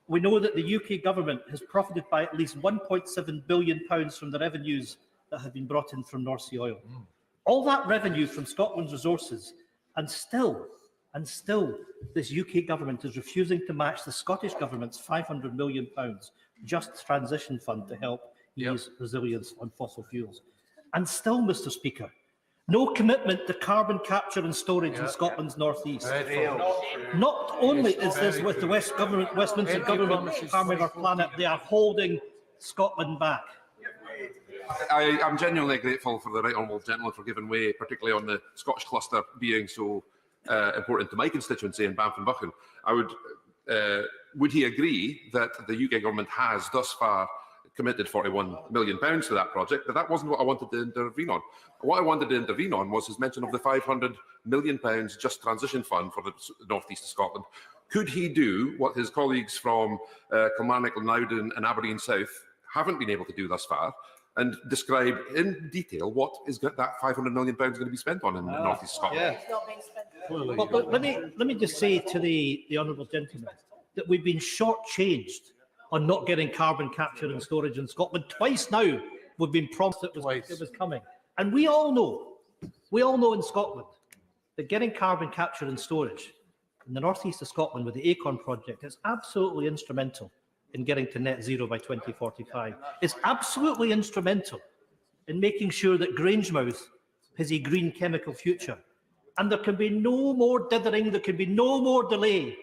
we know that the UK government has profited by at least £1.7 billion from the revenues that have been brought in from North Sea oil. All that revenue from Scotland's resources, and still this UK government is refusing to match the Scottish government's £500 million Just Transition Fund to help ease resilience on fossil fuels. And still, Mr. Speaker, no commitment to carbon capture and storage in Scotland's northeast. Not only is this with the Westminster government harming our planet, they are holding Scotland back. I'm genuinely grateful for the right honourable gentleman for giving way, particularly on the Scottish cluster being so important to my constituency in Banff and Buchan. Would he agree that the UK government has thus far committed £41 million to that project, but that wasn't what I wanted to intervene on. What I wanted to intervene on was his mention of the £500 million Just Transition Fund for the North East of Scotland. Could he do what his colleagues from Kilmarnock, Loudon and Aberdeen South haven't been able to do thus far, and describe in detail what is that £500 million going to be spent on in the North East of Scotland? Well, let me just say to the honourable gentleman that we've been shortchanged on not getting carbon capture and storage in Scotland. Twice now we've been promised it was coming. And we all know in Scotland that getting carbon capture and storage in the northeast of Scotland with the Acorn project is absolutely instrumental in getting to net zero by 2045. It's absolutely instrumental in making sure that Grangemouth has a green chemical future. And there can be no more dithering, there can be no more delay.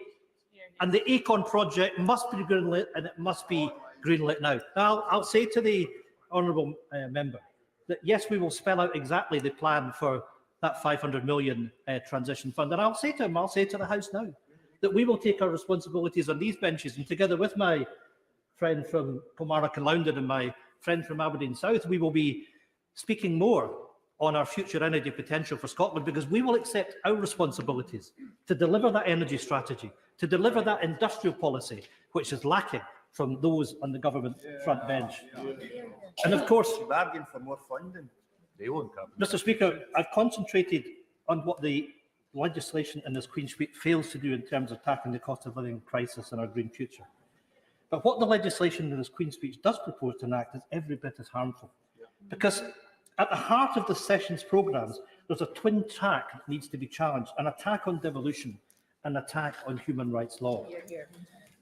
And the Acorn project must be greenlit, and it must be greenlit now. Now, I'll say to the honourable member that yes, we will spell out exactly the plan for that £500 million transition fund. And I'll say to him, I'll say to the House now, that we will take our responsibilities on these benches, and together with my friend from Kilmarnock and Loudon and my friend from Aberdeen South, we will be speaking more on our future energy potential for Scotland, because we will accept our responsibilities to deliver that energy strategy, to deliver that industrial policy, which is lacking from those on the government front bench. And of course, bargain for more funding. They won't come. Mr. Speaker, I've concentrated on what the legislation in this Queen's Speech fails to do in terms of tackling the cost of living crisis and our green future. But what the legislation in this Queen's Speech does propose to enact is every bit as harmful. Because at the heart of the session's programmes, there's a twin track that needs to be challenged: an attack on devolution, an attack on human rights law.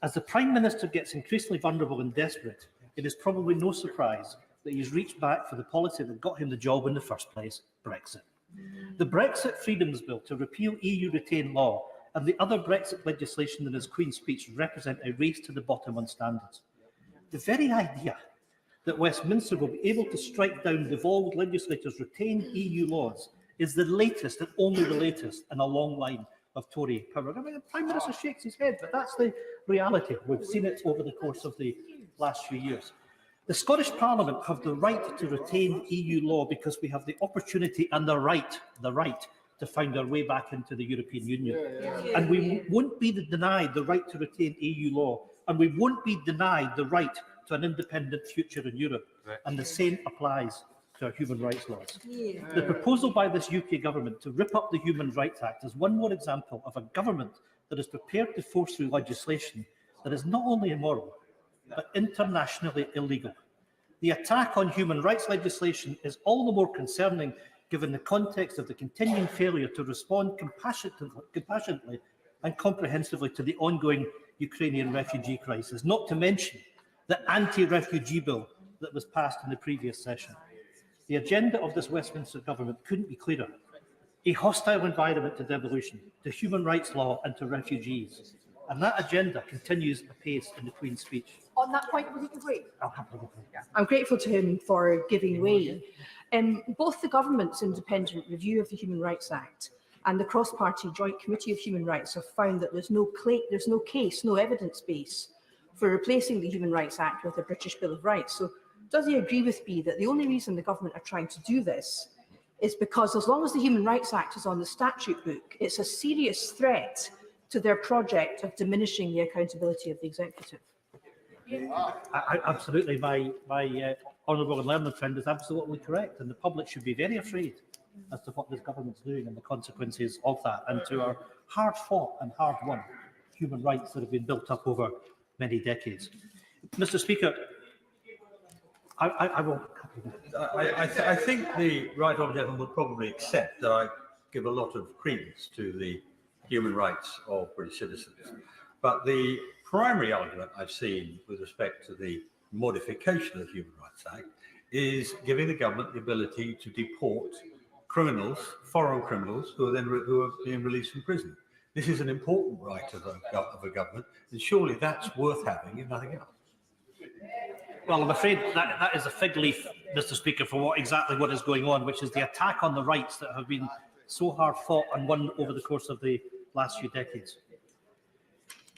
As the Prime Minister gets increasingly vulnerable and desperate, it is probably no surprise that he's reached back for the policy that got him the job in the first place: Brexit. The Brexit Freedoms Bill to repeal EU retained law and the other Brexit legislation in his Queen's Speech represent a race to the bottom on standards. The very idea that Westminster will be able to strike down devolved legislators' retained EU laws is the latest and only the latest in a long line of Tory power. I mean, the Prime Minister shakes his head, but that's the reality. We've seen it over the course of the last few years. The Scottish Parliament have the right to retain EU law because we have the opportunity and the right to find our way back into the European Union. And we won't be denied the right to retain EU law, and we won't be denied the right to an independent future in Europe. And the same applies to our human rights laws. The proposal by this UK government to rip up the Human Rights Act is one more example of a government that is prepared to force through legislation that is not only immoral, but internationally illegal. The attack on human rights legislation is all the more concerning given the context of the continuing failure to respond compassionately and comprehensively to the ongoing Ukrainian refugee crisis, not to mention the anti-refugee bill that was passed in the previous session. The agenda of this Westminster government couldn't be clearer. A hostile environment to devolution, to human rights law and to refugees. And that agenda continues apace in the Queen's speech. On that point, would you agree? I'll happily agree. I'm grateful to him for giving way. Both the government's independent review of the Human Rights Act and the cross-party Joint Committee of Human Rights have found that there's no case, no evidence base for replacing the Human Rights Act with a British Bill of Rights. So does he agree with me that the only reason the government are trying to do this is because as long as the Human Rights Act is on the statute book, it's a serious threat to their project of diminishing the accountability of the executive? Absolutely. My honourable and learned friend is absolutely correct, and the public should be very afraid as to what this government's doing and the consequences of that, and to our hard-fought and hard-won human rights that have been built up over many decades. Mr. Speaker, I will. I think the right honourable gentleman would probably accept that I give a lot of credence to the human rights of British citizens. But the primary argument I've seen with respect to the modification of the Human Rights Act is giving the government the ability to deport criminals, foreign criminals, who are being released from prison. This is an important right of a government, and surely that's worth having, if nothing else. Well, I'm afraid that is a fig leaf, Mr. Speaker, for exactly what is going on, which is the attack on the rights that have been so hard fought and won over the course of the last few decades.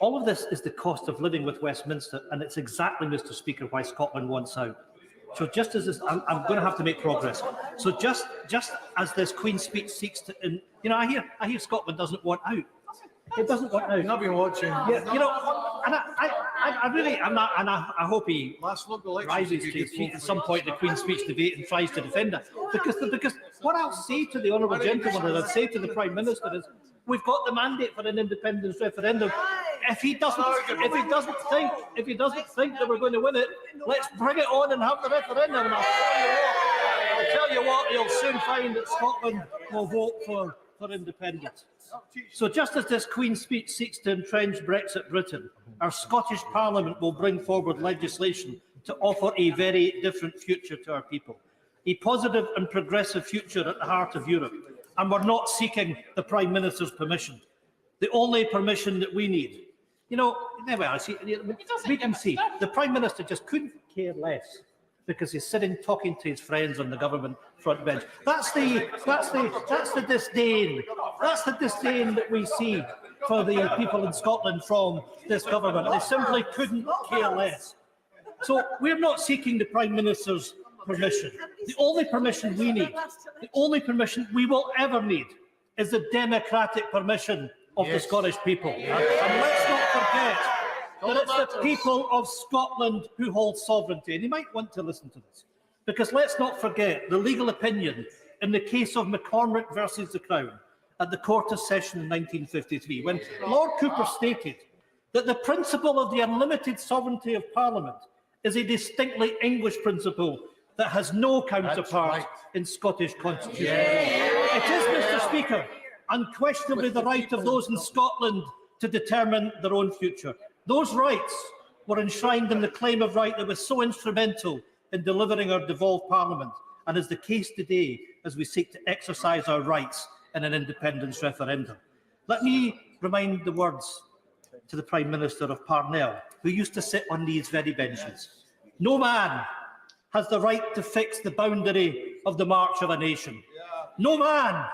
All of this is the cost of living with Westminster, and it's exactly, Mr. Speaker, why Scotland wants out. So just as this, I'm going to have to make progress. So just as this Queen's speech seeks to, I hear Scotland doesn't want out. It doesn't want out. I've been watching. Yeah, and I really, I'm not, and I hope he rises to his feet at some point in the Queen's speech debate and tries to defend it. Because what I'll say to the honourable gentleman, and I'll say to the Prime Minister, is we've got the mandate for an independence referendum. If he doesn't think that we're going to win it, let's bring it on and have the referendum. And I'll tell you what, you'll soon find that Scotland will vote for independence. So just as this Queen's speech seeks to entrench Brexit Britain, our Scottish Parliament will bring forward legislation to offer a very different future to our people. A positive and progressive future at the heart of Europe. And we're not seeking the Prime Minister's permission. The only permission that we need. We can see the Prime Minister just couldn't care less because he's sitting talking to his friends on the government front bench. That's the disdain. That's the disdain that we see for the people in Scotland from this government. They simply couldn't care less. So we're not seeking the Prime Minister's permission. The only permission we need, the only permission we will ever need, is the democratic permission of the Scottish people. And let's not forget that it's the people of Scotland who hold sovereignty. And you might want to listen to this, because let's not forget the legal opinion in the case of McCormick versus the Crown at the Court of Session in 1953, when Lord Cooper stated that the principle of the unlimited sovereignty of Parliament is a distinctly English principle that has no counterpart in Scottish constitution. It is, Mr. Speaker, unquestionably the right of those in Scotland to determine their own future. Those rights were enshrined in the claim of right that was so instrumental in delivering our devolved Parliament, and is the case today as we seek to exercise our rights in an independence referendum. Let me remind the words to the Prime Minister of Parnell, who used to sit on these very benches. No man has the right to fix the boundary of the march of a nation. No man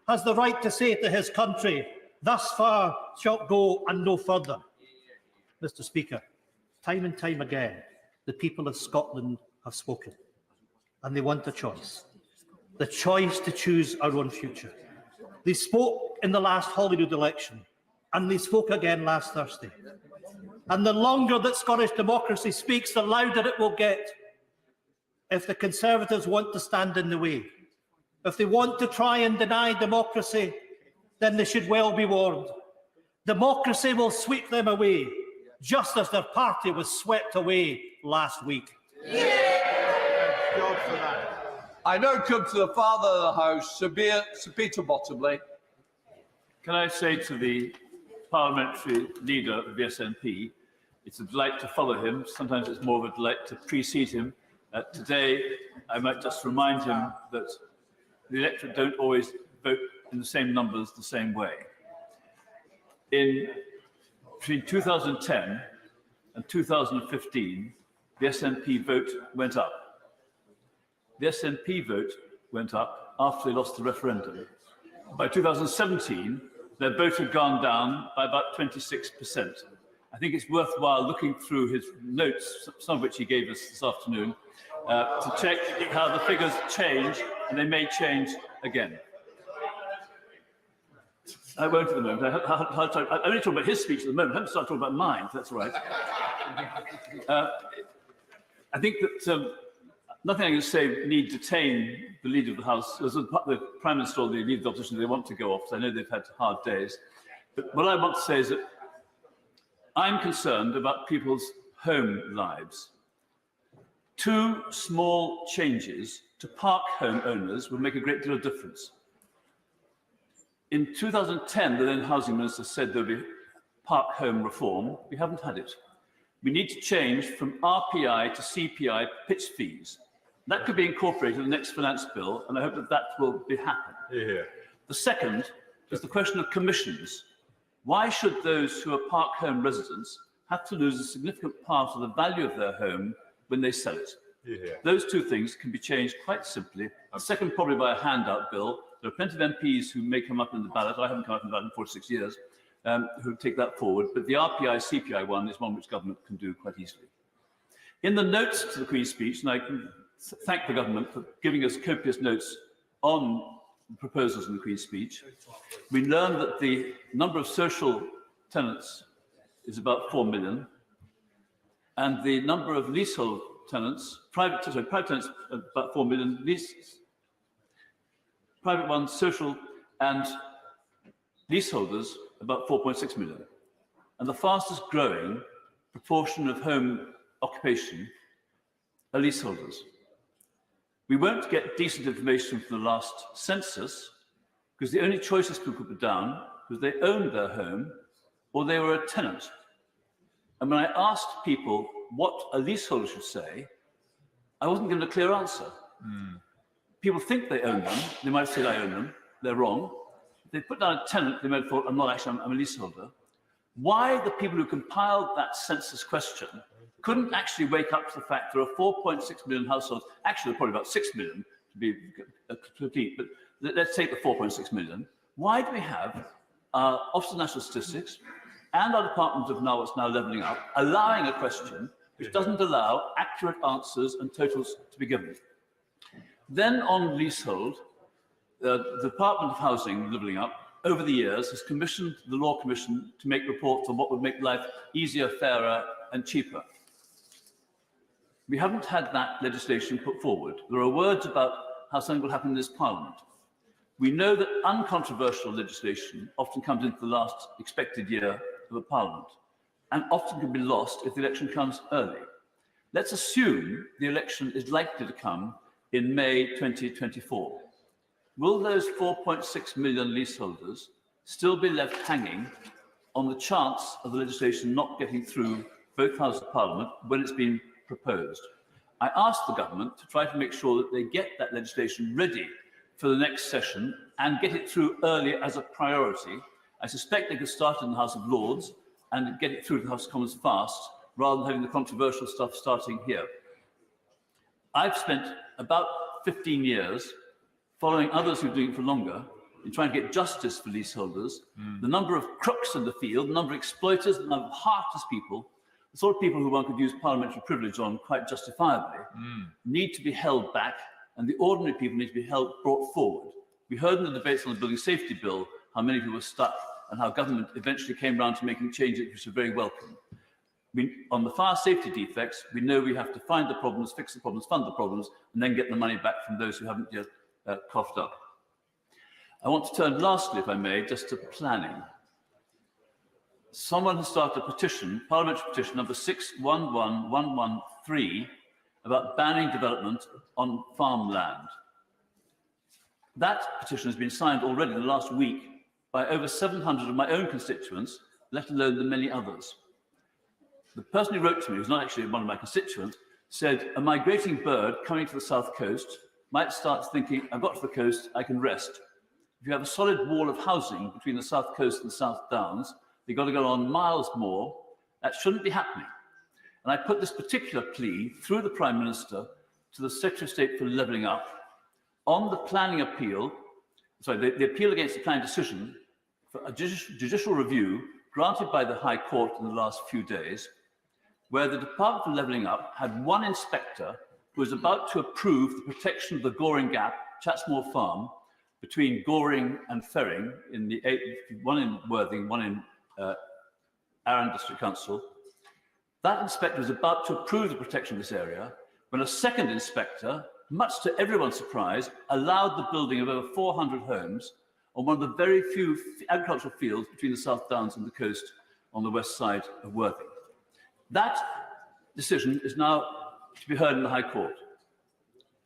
has the right to say to his country, thus far shalt go and no further. Mr. Speaker, time and time again, the people of Scotland have spoken, and they want a choice. The choice to choose our own future. They spoke in the last Holyrood election, and they spoke again last Thursday. And the longer that Scottish democracy speaks, the louder it will get. if the Conservatives want to stand in the way. If they want to try and deny democracy, then they should well be warned. Democracy will sweep them away, just as their party was swept away last week. God for that. I now come to the Father of the House, Sir Peter Bottomley. Can I say to the parliamentary leader of the SNP, it's a delight to follow him. Sometimes it's more of a delight to precede him. Today, I might just remind him that the electorate don't always vote in the same numbers the same way. Between 2010 and 2015, the SNP vote went up. The SNP vote went up after they lost the referendum. By 2017, their vote had gone down by about 26%. I think it's worthwhile looking through his notes, some of which he gave us this afternoon, to check how the figures change, and they may change again. I won't at the moment. I'm only talking about his speech at the moment. I haven't started talking about mine, if that's all right. I think that nothing I can say need detain the Leader of the House. As the Prime Minister or the Leader of the Opposition, they want to go off, because I know they've had hard days. But what I want to say is that I'm concerned about people's home lives. 2 small changes to park home owners would make a great deal of difference. In 2010, the then Housing Minister said there would be park home reform. We haven't had it. We need to change from RPI to CPI pitch fees. That could be incorporated in the next finance bill, and I hope that that will happen. Yeah. The second is the question of commissions. Why should those who are park home residents have to lose a significant part of the value of their home when they sell it? Yeah. Those 2 things can be changed quite simply. The second, probably by a handout bill. There are plenty of MPs who may come up in the ballot. I haven't come up in the ballot in 4 to 6 years, who take that forward. But the RPI CPI one is one which government can do quite easily. In the notes to the Queen's speech, and I can thank the government for giving us copious notes on the proposals in the Queen's speech, we learned that the number of social tenants is about 4 million, and the number of leasehold tenants, private tenants, about 4 million, private ones, social, and leaseholders, about 4.6 million. And the fastest growing proportion of home occupation are leaseholders. We won't get decent information from the last census, because the only choices people could put down was they owned their home or they were a tenant. And when I asked people what a leaseholder should say, I wasn't given a clear answer. People think they own them. They might have said, I own them. They're wrong. If they put down a tenant, they might have thought, I'm not actually, I'm a leaseholder. Why the people who compiled that census question couldn't actually wake up to the fact there are 4.6 million households, actually there are probably about 6 million to be complete, but let's take the 4.6 million. Why do we have our Office of National Statistics and our Department of What's now levelling up, allowing a question which doesn't allow accurate answers and totals to be given? Then on leasehold, the Department of Housing, Levelling Up, over the years has commissioned the Law Commission to make reports on what would make life easier, fairer and cheaper. We haven't had that legislation put forward. There are words about how something will happen in this Parliament. We know that uncontroversial legislation often comes into the last expected year of a Parliament and often can be lost if the election comes early. Let's assume the election is likely to come in May 2024. Will those 4.6 million leaseholders still be left hanging on the chance of the legislation not getting through both houses of Parliament when it's been proposed? I asked the government to try to make sure that they get that legislation ready for the next session and get it through early as a priority. I suspect they could start in the House of Lords and get it through to the House of Commons fast, rather than having the controversial stuff starting here. I've spent about 15 years following others who've been doing it for longer in trying to get justice for leaseholders. The number of crooks in the field, the number of exploiters, the number of heartless people, the sort of people who one could use parliamentary privilege on quite justifiably, need to be held back, and the ordinary people need to be brought forward. We heard in the debates on the Building Safety Bill how many people were stuck and how government eventually came round to making changes which are very welcome. On the fire safety defects, we know we have to find the problems, fix the problems, fund the problems, and then get the money back from those who haven't yet coughed up. I want to turn lastly, if I may, just to planning. Someone has started a petition, parliamentary petition number 611113, about banning development on farmland. That petition has been signed already in the last week by over 700 of my own constituents, let alone the many others. The person who wrote to me, who's not actually one of my constituents, said a migrating bird coming to the south coast might start thinking, I've got to the coast, I can rest. If you have a solid wall of housing between the south coast and the South Downs, you've got to go on miles more. That shouldn't be happening. And I put this particular plea through the Prime Minister to the Secretary of State for Levelling Up on the planning appeal, the appeal against the planning decision for a judicial review granted by the High Court in the last few days, where the Department for Levelling Up had one inspector who was about to approve the protection of the Goring Gap, Chatsmore Farm, between Goring and Ferring, one in Worthing, one in Arran District Council. That inspector was about to approve the protection of this area when a second inspector, much to everyone's surprise, allowed the building of over 400 homes on one of the very few agricultural fields between the South Downs and the coast on the west side of Worthing. That decision is now to be heard in the High Court.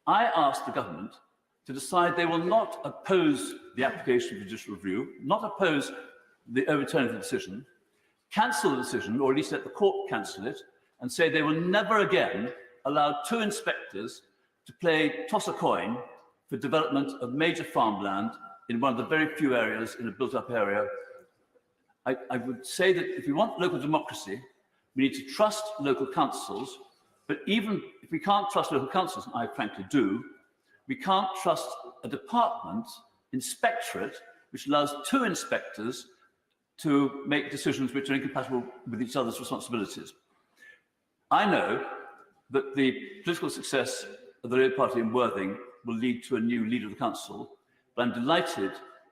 I asked the government to decide they will not oppose the application for judicial review, not oppose the overturning of the decision, cancel the decision, or at least let the court cancel it, and say they will never again allow two inspectors to toss a coin for development of major farmland in one of the very few areas in a built-up area. I would say that if we want local democracy, we need to trust local councils, but even if we can't trust local councils, and I frankly do, we can't trust a department, inspectorate, which allows two inspectors to make decisions which are incompatible with each other's responsibilities. I know that the political success of the Labour Party in Worthing will lead to a new leader of the council, but I'm delighted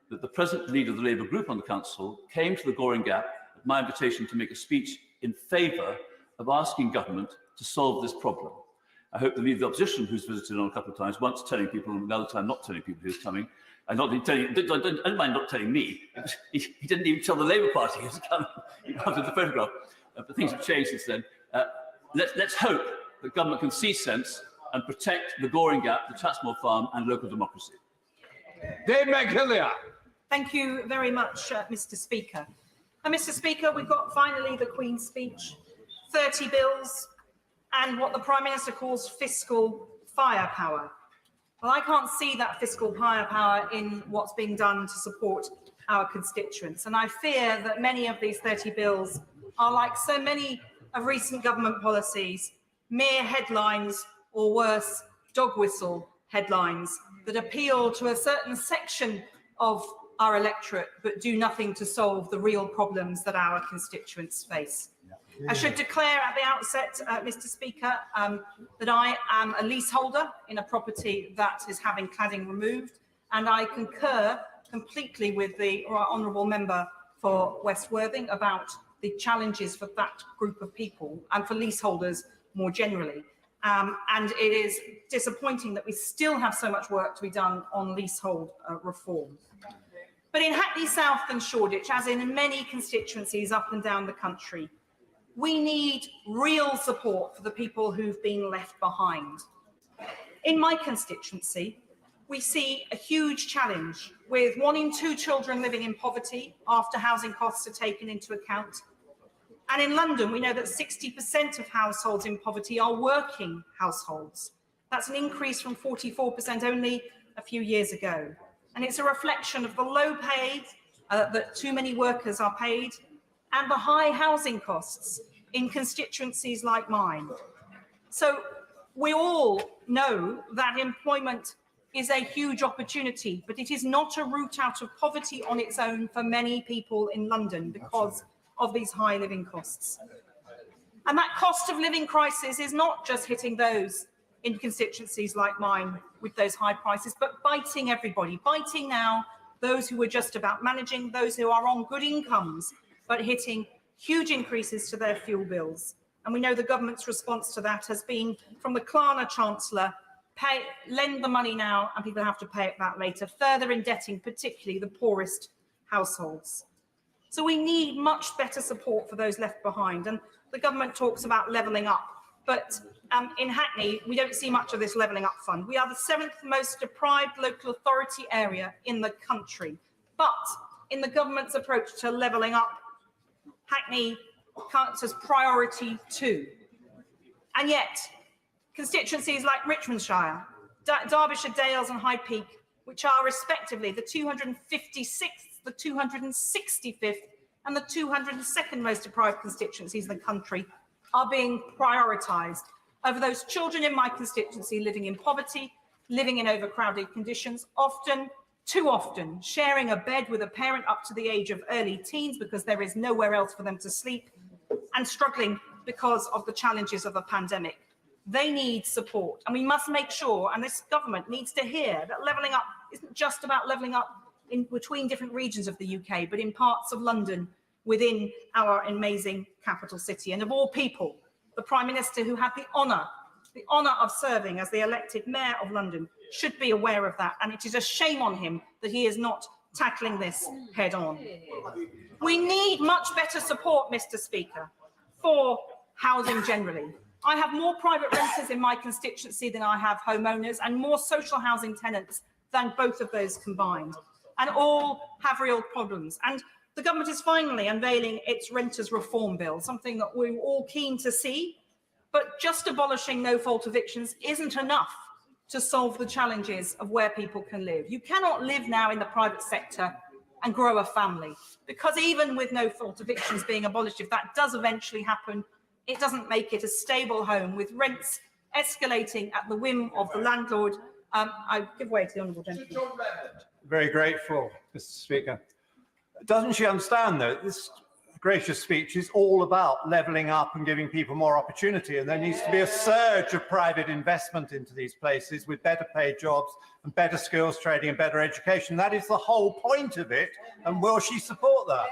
that the present leader of the Labour group on the council came to the Goring Gap at my invitation to make a speech in favour of asking government to solve this problem. I hope the leader of the opposition, who's visited on a couple of times, once telling people and the other time not telling people who's coming, and not telling, don't mind not telling me, he didn't even tell the Labour Party he was coming. He wanted the photograph. But things have changed since then. Let's hope that government can see sense and protect the Goring Gap, the Chatsmore Farm, and local democracy. Dave McHillier. Thank you very much, Mr. Speaker. And Mr. Speaker, we've got finally the Queen's speech, 30 bills, and what the Prime Minister calls fiscal firepower. Well, I can't see that fiscal firepower in what's being done to support our constituents. And I fear that many of these 30 bills are like so many of recent government policies, mere headlines, or worse, dog whistle headlines that appeal to a certain section of our electorate but do nothing to solve the real problems that our constituents face. I should declare at the outset, Mr. Speaker, that I am a leaseholder in a property that is having cladding removed, and I concur completely with the honourable member for West Worthing about the challenges for that group of people and for leaseholders more generally. And it is disappointing that we still have so much work to be done on leasehold reform. But in Hackney South and Shoreditch, as in many constituencies up and down the country, we need real support for the people who've been left behind. In my constituency, we see a huge challenge with 1 in 2 children living in poverty after housing costs are taken into account. And in London, we know that 60% of households in poverty are working households. That's an increase from 44% only a few years ago. And it's a reflection of the low pay that too many workers are paid and the high housing costs in constituencies like mine. So we all know that employment is a huge opportunity, but it is not a route out of poverty on its own for many people in London because of these high living costs. And that cost of living crisis is not just hitting those in constituencies like mine with those high prices, but biting everybody, biting now those who are just about managing, those who are on good incomes, but hitting huge increases to their fuel bills. And we know the government's response to that has been from the Klarna Chancellor, lend the money now and people have to pay it back later, further indebting particularly the poorest households. So we need much better support for those left behind. And the government talks about levelling up, but in Hackney, we don't see much of this levelling up fund. We are the 7th most deprived local authority area in the country. But in the government's approach to levelling up, Hackney counts as priority 2. And yet, constituencies like Richmondshire, Derbyshire Dales and High Peak, which are respectively the 256th, the 265th and the 202nd most deprived constituencies in the country, are being prioritised over those children in my constituency living in poverty, living in overcrowded conditions, too often, sharing a bed with a parent up to the age of early teens because there is nowhere else for them to sleep, and struggling because of the challenges of the pandemic. They need support, and we must make sure, and this government needs to hear, that levelling up isn't just about levelling up in between different regions of the UK, but in parts of London within our amazing capital city. And of all people, the Prime Minister, who had the honour of serving as the elected Mayor of London, should be aware of that. And it is a shame on him that he is not tackling this head on. We need much better support, Mr. Speaker, for housing generally. I have more private renters in my constituency than I have homeowners, and more social housing tenants than both of those combined. And all have real problems. And the government is finally unveiling its renters reform bill, something that we're all keen to see. But just abolishing no-fault evictions isn't enough to solve the challenges of where people can live. You cannot live now in the private sector and grow a family, because even with no-fault evictions being abolished, if that does eventually happen, it doesn't make it a stable home, with rents escalating at the whim of the landlord. I give way to the honourable gentleman. Very grateful, Mr. Speaker. Doesn't she understand, though, this gracious speech is all about levelling up and giving people more opportunity, and there needs to be a surge of private investment into these places with better paid jobs and better skills training and better education. That is the whole point of it, and will she support that?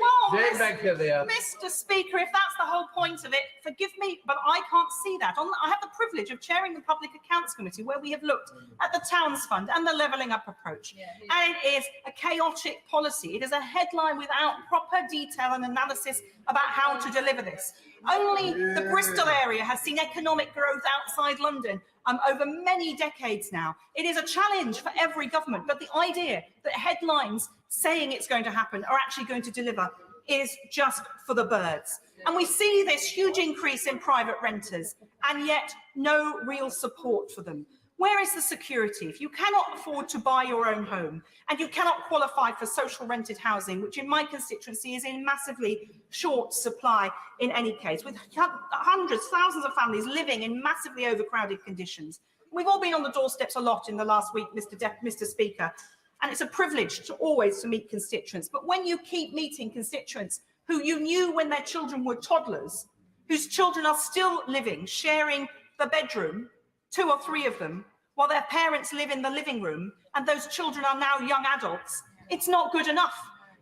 Well, Mr. Speaker, if that's the whole point of it, forgive me, but I can't see that. I have the privilege of chairing the Public Accounts Committee, where we have looked at the Towns Fund and the levelling up approach. And it is a chaotic policy. It is a headline without proper detail and analysis about how to deliver this. Only the Bristol area has seen economic growth outside London over many decades now. It is a challenge for every government, but the idea that headlines saying it's going to happen are actually going to deliver is just for the birds. And we see this huge increase in private renters, and yet no real support for them. Where is the security? If you cannot afford to buy your own home and you cannot qualify for social rented housing, which in my constituency is in massively short supply in any case, with hundreds, thousands of families living in massively overcrowded conditions. We've all been on the doorsteps a lot in the last week, Mr. Speaker, and it's a privilege to always to meet constituents. But when you keep meeting constituents who you knew when their children were toddlers, whose children are still living, sharing the bedroom, 2 or 3 of them, while their parents live in the living room, and those children are now young adults, it's not good enough.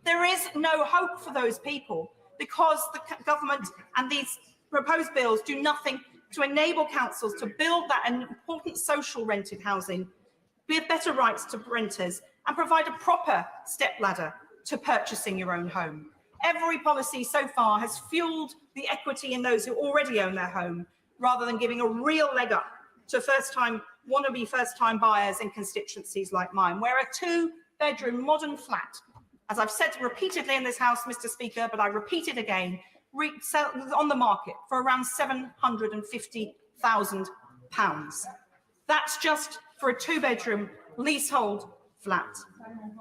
There is no hope for those people, because the government and these proposed bills do nothing to enable councils to build that important social rented housing, give better rights to renters, and provide a proper stepladder to purchasing your own home. Every policy so far has fueled the equity in those who already own their home, rather than giving a real leg up to wannabe first-time buyers in constituencies like mine, where a 2-bedroom modern flat, as I've said repeatedly in this House, Mr. Speaker, but I repeat it again, on the market for around £750,000. That's just for a 2-bedroom leasehold flat.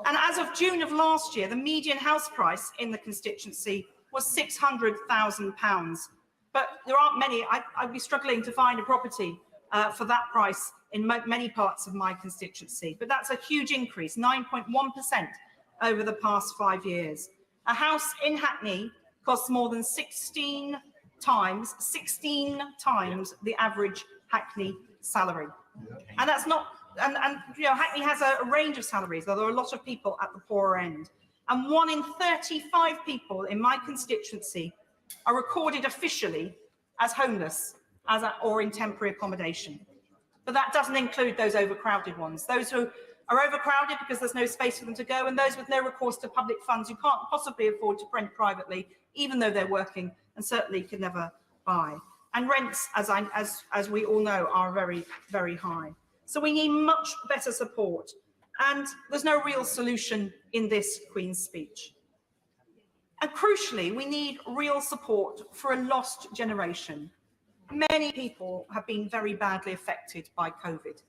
And as of June of last year, the median house price in the constituency was £600,000. But there aren't many. I'd be struggling to find a property for that price in many parts of my constituency. But that's a huge increase, 9.1% over the past 5 years. A house in Hackney costs more than 16 times the average Hackney salary. And that's not, and you know, Hackney has a range of salaries, though there are a lot of people at the poorer end. And 1 in 35 people in my constituency are recorded officially as homeless or in temporary accommodation. But that doesn't include those overcrowded ones, those who are overcrowded because there's no space for them to go, and those with no recourse to public funds who can't possibly afford to rent privately, even though they're working, and certainly could never buy. And rents, as we all know, are very, very high. So we need much better support, and there's no real solution in this Queen's speech. And crucially, we need real support for a lost generation. Many people have been very badly affected by COVID.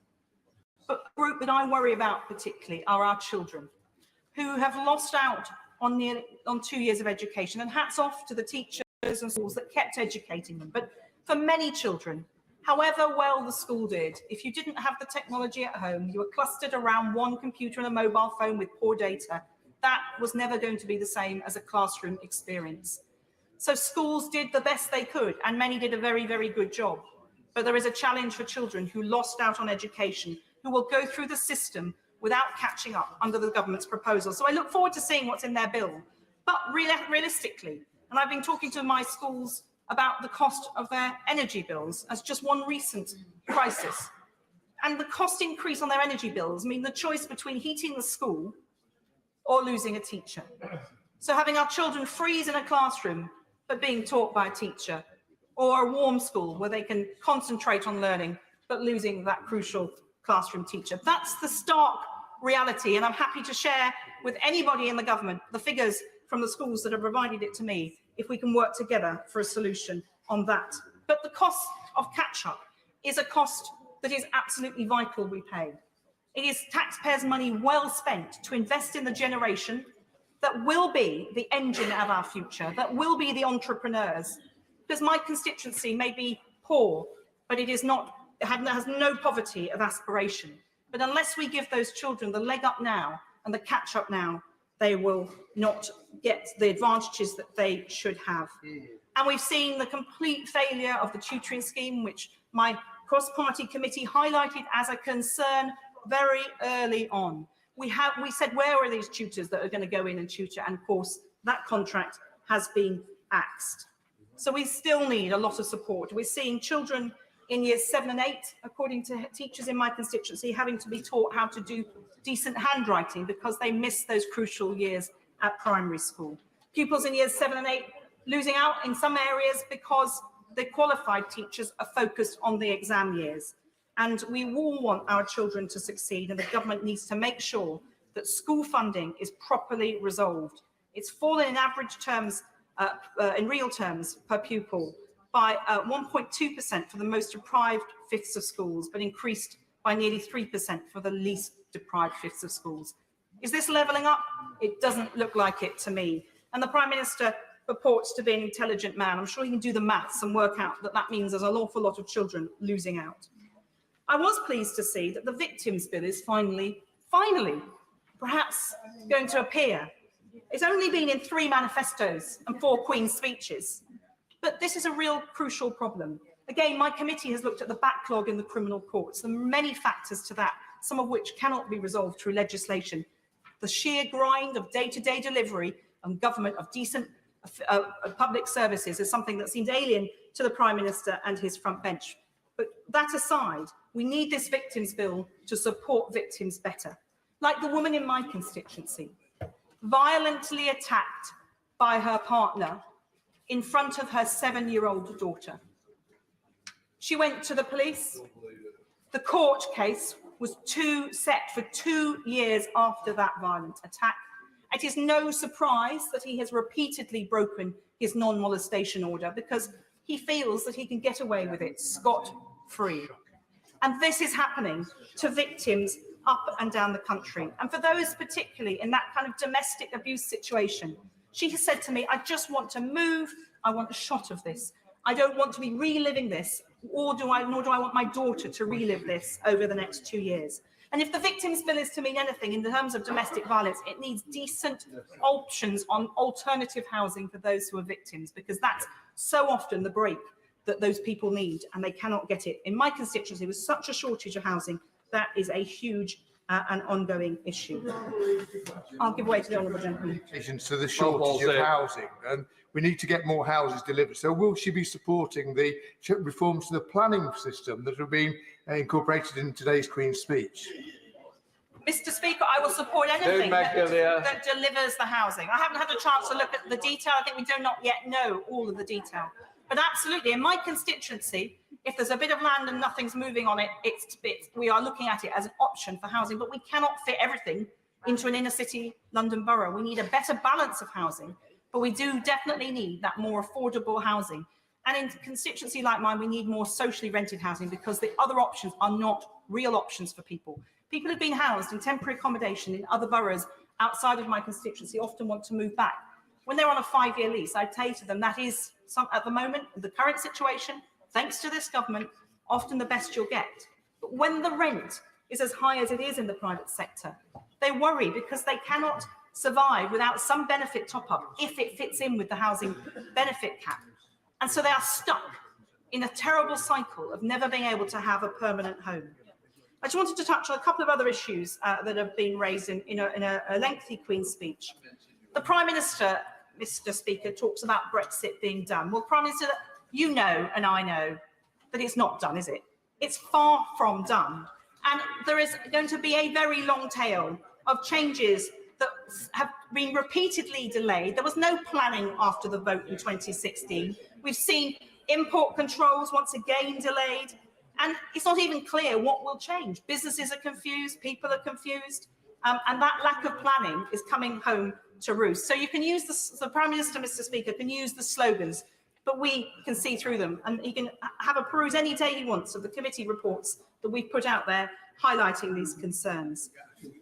But the group that I worry about particularly are our children, who have lost out on 2 years of education. And hats off to the teachers and schools that kept educating them. But for many children, however well the school did, if you didn't have the technology at home, you were clustered around one computer and a mobile phone with poor data, that was never going to be the same as a classroom experience. So schools did the best they could, and many did a very, very good job. But there is a challenge for children who lost out on education, who will go through the system without catching up under the government's proposal. So I look forward to seeing what's in their bill. But realistically, and I've been talking to my schools about the cost of their energy bills as just one recent crisis. And the cost increase on their energy bills mean the choice between heating the school or losing a teacher. So having our children freeze in a classroom but being taught by a teacher, or a warm school where they can concentrate on learning but losing that crucial classroom teacher. That's the stark reality, and I'm happy to share with anybody in the government the figures from the schools that have provided it to me, if we can work together for a solution on that. But the cost of catch-up is a cost that is absolutely vital we pay. It is taxpayers' money well spent to invest in the generation that will be the engine of our future, that will be the entrepreneurs. Because my constituency may be poor, but it is not, has no poverty of aspiration. But unless we give those children the leg up now and the catch up now, they will not get the advantages that they should have. And we've seen the complete failure of the tutoring scheme, which my cross-party committee highlighted as a concern very early on. We said, where are these tutors that are going to go in and tutor? And of course, that contract has been axed. So we still need a lot of support. We're seeing children in years 7 and 8, according to teachers in my constituency, having to be taught how to do decent handwriting because they missed those crucial years at primary school. Pupils in years 7 and 8 losing out in some areas because the qualified teachers are focused on the exam years. And we all want our children to succeed, and the government needs to make sure that school funding is properly resolved. It's fallen in average terms, in real terms per pupil, by 1.2% for the most deprived fifths of schools, but increased by nearly 3% for the least deprived fifths of schools. Is this levelling up? It doesn't look like it to me. And the Prime Minister purports to be an intelligent man. I'm sure he can do the maths and work out that that means there's an awful lot of children losing out. I was pleased to see that the Victims Bill is finally, perhaps going to appear. It's only been in 3 manifestos and 4 Queen's speeches. But this is a real crucial problem. Again, my committee has looked at the backlog in the criminal courts. There are many factors to that, some of which cannot be resolved through legislation. The sheer grind of day-to-day delivery and government of decent public services is something that seems alien to the Prime Minister and his front bench. But that aside, we need this Victims Bill to support victims better. Like the woman in my constituency, violently attacked by her partner in front of her 7-year-old daughter. She went to the police. The court case was set for 2 years after that violent attack. It is no surprise that he has repeatedly broken his non-molestation order because he feels that he can get away with it scot-free. And this is happening to victims up and down the country. And for those particularly in that kind of domestic abuse situation, she has said to me, I just want to move. I want a shot of this. I don't want to be reliving this, nor do I want my daughter to relive this over the next 2 years. And if the Victims Bill is to mean anything in terms of domestic violence, it needs decent options on alternative housing for those who are victims, because that's so often the break that those people need, and they cannot get it. In my constituency, with such a shortage of housing, that is a huge and ongoing issue. I'll give way to the honourable gentleman. To the shortage of housing, and we need to get more houses delivered. So will she be supporting the reforms to the planning system that have been incorporated in today's Queen's speech? Mr. Speaker, I will support anything that delivers the housing. I haven't had a chance to look at the detail. I think we do not yet know all of the detail. But absolutely, in my constituency, if there's a bit of land and nothing's moving on it, we are looking at it as an option for housing. But we cannot fit everything into an inner city London borough. We need a better balance of housing, but we do definitely need that more affordable housing. And in a constituency like mine, we need more socially rented housing because the other options are not real options for people. People who've been housed in temporary accommodation in other boroughs outside of my constituency often want to move back. When they're on a 5-year lease, I say to them, that is, at the moment, the current situation, thanks to this government, often the best you'll get. But when the rent is as high as it is in the private sector, they worry because they cannot survive without some benefit top-up if it fits in with the housing benefit cap. And so they are stuck in a terrible cycle of never being able to have a permanent home. I just wanted to touch on a couple of other issues that have been raised in a lengthy Queen's speech. The Prime Minister, Mr. Speaker, talks about Brexit being done. Well, Prime Minister, you know and I know that it's not done, is it? It's far from done. And there is going to be a very long tail of changes that have been repeatedly delayed. There was no planning after the vote in 2016. We've seen import controls once again delayed. And it's not even clear what will change. Businesses are confused, people are confused, and that lack of planning is coming home to roost. So you can use the Prime Minister, Mr. Speaker, can use the slogans, but we can see through them. And he can have a peruse any day he wants of the committee reports that we've put out there highlighting these concerns.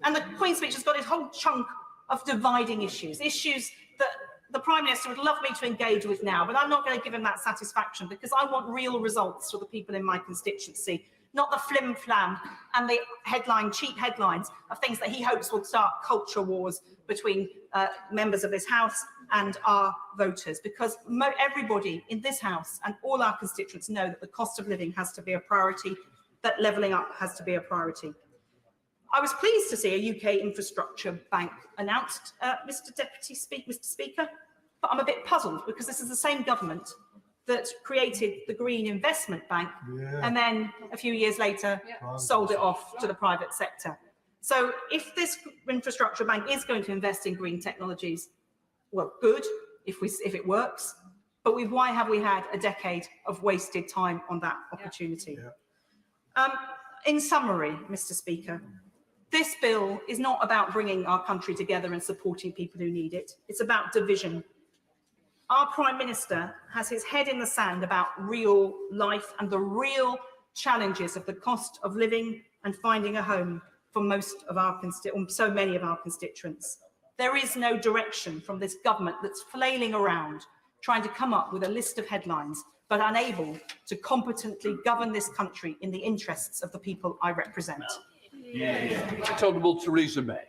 And the Queen's speech has got a whole chunk of dividing issues that the Prime Minister would love me to engage with now, but I'm not going to give him that satisfaction because I want real results for the people in my constituency, not the flim-flam and the cheap headlines of things that he hopes will start culture wars between members of this House and our voters, because everybody in this House and all our constituents know that the cost of living has to be a priority, that levelling up has to be a priority. I was pleased to see a UK infrastructure bank announced, Mr. Speaker, but I'm a bit puzzled because this is the same government that created the Green Investment Bank and then a few years later sold it off to the private sector. So if this infrastructure bank is going to invest in green technologies, well, good, if it works, but why have we had a decade of wasted time on that opportunity? In summary, Mr. Speaker, this bill is not about bringing our country together and supporting people who need it. It's about division. Our Prime Minister has his head in the sand about real life and the real challenges of the cost of living and finding a home for so many of our constituents. There is no direction from this government that's flailing around, trying to come up with a list of headlines, but unable to competently govern this country in the interests of the people I represent. Honourable Theresa May.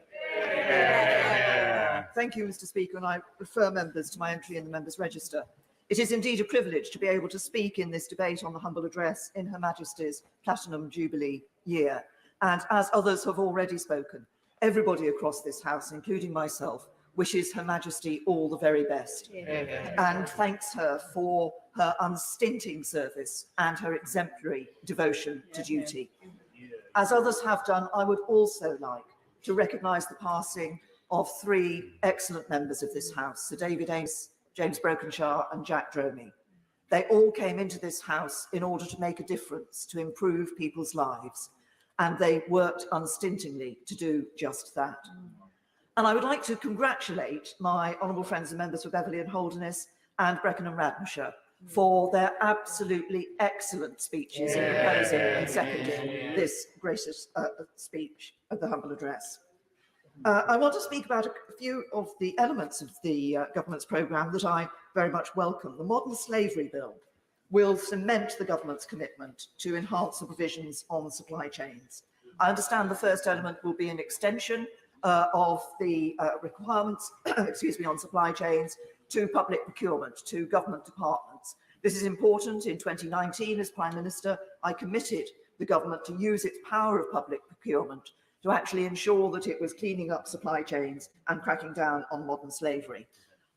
Thank you, Mr. Speaker, and I refer members to my entry in the Members' Register. It is indeed a privilege to be able to speak in this debate on the humble address in Her Majesty's Platinum Jubilee year. And as others have already spoken, everybody across this House, including myself, wishes Her Majesty all the very best and thanks her for her unstinting service and her exemplary devotion to duty. As others have done, I would also like to recognise the passing of 3 excellent members of this House, Sir David Ames, James Brokenshire and Jack Dromey. They all came into this House in order to make a difference, to improve people's lives, and they worked unstintingly to do just that. And I would like to congratulate my honourable friends and members for Beverley and Holderness and Brecon and Radnorshire for their absolutely excellent speeches in proposing and seconding this gracious speech of the humble address. I want to speak about a few of the elements of the government's programme that I very much welcome. The Modern Slavery Bill will cement the government's commitment to enhance the provisions on supply chains. I understand the first element will be an extension of the requirements on supply chains to public procurement, to government departments. This is important. In 2019, as Prime Minister, I committed the government to use its power of public procurement to actually ensure that it was cleaning up supply chains and cracking down on modern slavery.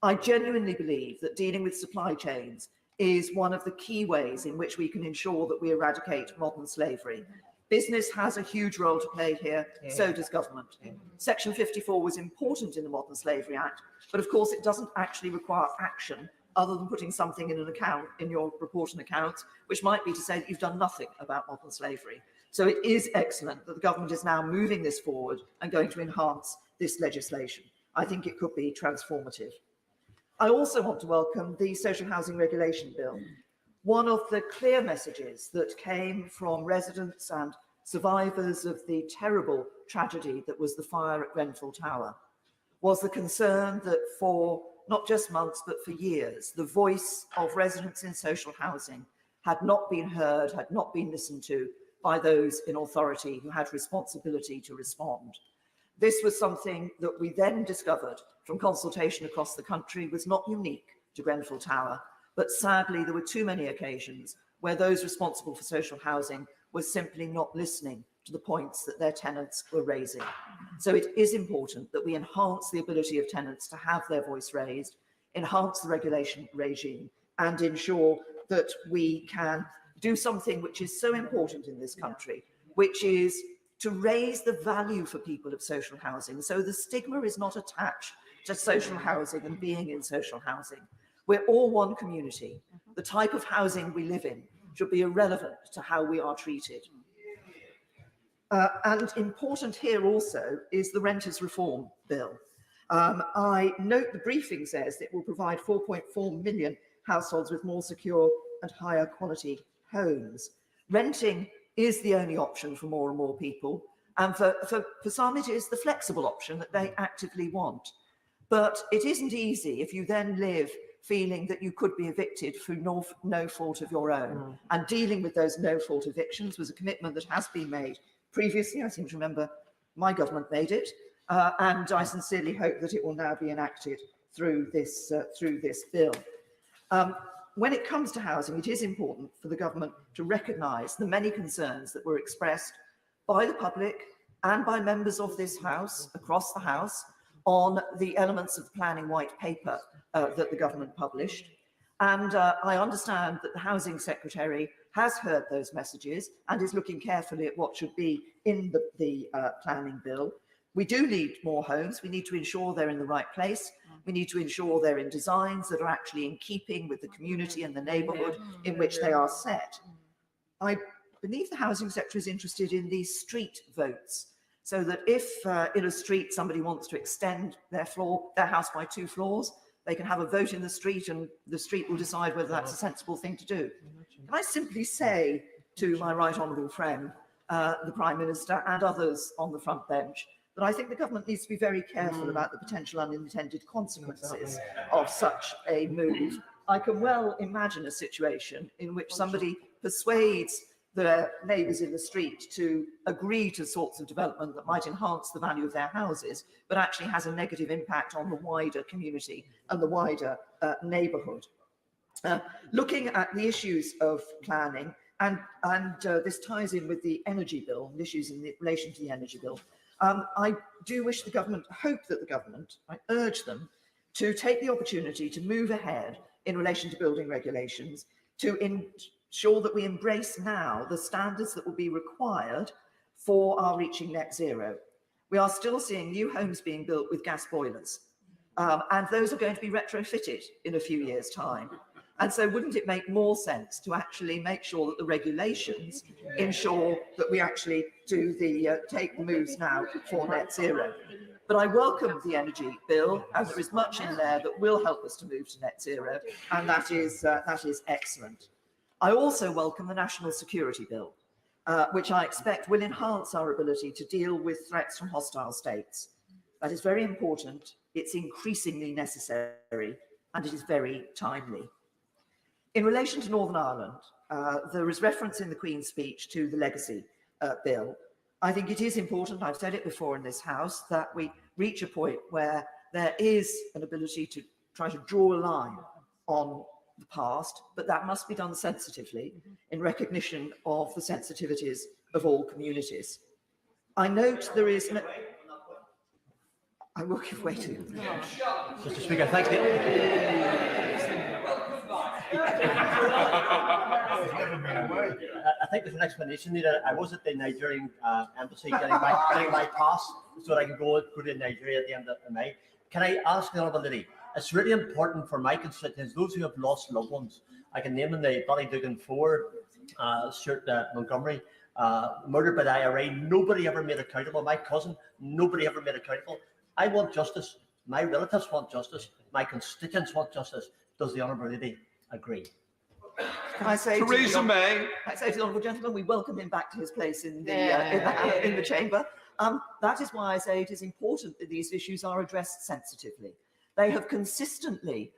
I genuinely believe that dealing with supply chains is one of the key ways in which we can ensure that we eradicate modern slavery. Business has a huge role to play here, so does government. Section 54 was important in the Modern Slavery Act, but of course it doesn't actually require action other than putting something in an account, in your report and accounts, which might be to say that you've done nothing about modern slavery. So it is excellent that the government is now moving this forward and going to enhance this legislation. I think it could be transformative. I also want to welcome the Social Housing Regulation Bill. One of the clear messages that came from residents and survivors of the terrible tragedy that was the fire at Grenfell Tower was the concern that for not just months, but for years, the voice of residents in social housing had not been heard, had not been listened to by those in authority who had responsibility to respond. This was something that we then discovered from consultation across the country was not unique to Grenfell Tower, but sadly there were too many occasions where those responsible for social housing were simply not listening to the points that their tenants were raising. So it is important that we enhance the ability of tenants to have their voice raised, enhance the regulation regime, and ensure that we can do something which is so important in this country, which is to raise the value for people of social housing. So the stigma is not attached to social housing and being in social housing. We're all one community. The type of housing we live in should be irrelevant to how we are treated. And important here also is the Renters Reform Bill. I note the briefing says that it will provide 4.4 million households with more secure and higher quality homes. Renting is the only option for more and more people. And for some, it is the flexible option that they actively want. But it isn't easy if you then live feeling that you could be evicted through no fault of your own. And dealing with those no fault evictions was a commitment that has been made previously. I seem to remember my government made it. And I sincerely hope that it will now be enacted through this bill. When it comes to housing, it is important for the government to recognise the many concerns that were expressed by the public and by members of this House, across the House, on the elements of the planning white paper that the government published. And I understand that the Housing Secretary has heard those messages and is looking carefully at what should be in the planning bill. We do need more homes. We need to ensure they're in the right place. We need to ensure they're in designs that are actually in keeping with the community and the neighbourhood in which they are set. I believe the Housing Secretary is interested in these street votes, so that if in a street somebody wants to extend their house by 2 floors, they can have a vote in the street and the street will decide whether that's a sensible thing to do. Can I simply say to my right honourable friend, the Prime Minister and others on the front bench, that I think the government needs to be very careful about the potential unintended consequences of such a move. I can well imagine a situation in which somebody persuades their neighbours in the street to agree to sorts of development that might enhance the value of their houses, but actually has a negative impact on the wider community and the wider neighbourhood. Looking at the issues of planning, and this ties in with the energy bill, and issues in relation to the energy bill, I do wish the government, hope that the government, I urge them to take the opportunity to move ahead in relation to building regulations, to ensure that we embrace now the standards that will be required for our reaching net zero. We are still seeing new homes being built with gas boilers, and those are going to be retrofitted in a few years' time. And so wouldn't it make more sense to actually make sure that the regulations ensure that we actually do take the moves now for net zero? But I welcome the energy bill, as there is much in there that will help us to move to net zero, and that is excellent. I also welcome the National Security Bill, which I expect will enhance our ability to deal with threats from hostile states. That is very important, it's increasingly necessary, and it is very timely. In relation to Northern Ireland, there is reference in the Queen's speech to the Legacy Bill. I think it is important, I've said it before in this House, that we reach a point where there is an ability to try to draw a line on the past, but that must be done sensitively in recognition of the sensitivities of all communities. I note there is I will give way to. Mr. Speaker, thank you. I think there's an explanation there. I was at the Nigerian embassy getting my pass so that I can go to Nigeria at the end of May. Can I ask the Honourable Lady? It's really important for my constituents, those who have lost loved ones. I can name in the Ballydugan 4, Stuart Montgomery, murdered by the IRA. Nobody ever made accountable. My cousin, nobody ever made accountable. I want justice. My relatives want justice. My constituents want justice. Does the Honourable Lady agree? Can I say Theresa May? I say to the honourable gentleman, we welcome him back to his place in the chamber. That is why I say it is important that these issues are addressed sensitively. They have consistently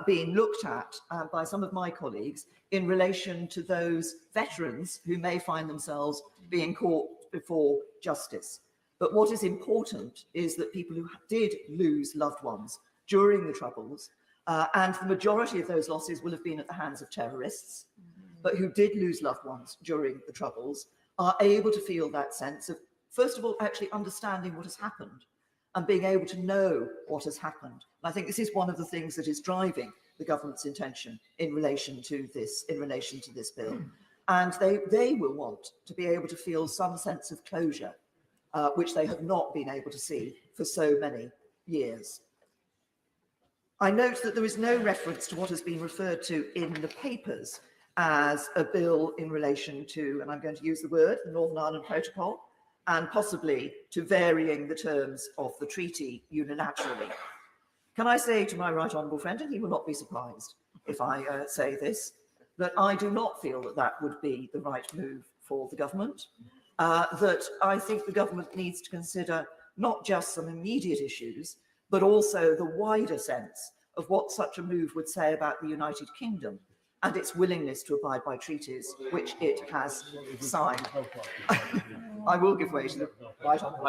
been looked at by some of my colleagues in relation to those veterans who may find themselves being caught before justice. But what is important is that people who did lose loved ones during the Troubles, and the majority of those losses will have been at the hands of terrorists, but who did lose loved ones during the Troubles, are able to feel that sense of, first of all, actually understanding what has happened and being able to know what has happened. And I think this is one of the things that is driving the government's intention in relation to this bill. And they will want to be able to feel some sense of closure, which they have not been able to see for so many years. I note that there is no reference to what has been referred to in the papers as a bill in relation to, and I'm going to use the word, the Northern Ireland Protocol, and possibly to varying the terms of the treaty unilaterally. Can I say to my right honourable friend, and he will not be surprised if I say this, that I do not feel that that would be the right move for the government, that I think the government needs to consider not just some immediate issues, but also the wider sense of what such a move would say about the United Kingdom and its willingness to abide by treaties which it has signed. I will give way to the right honourable.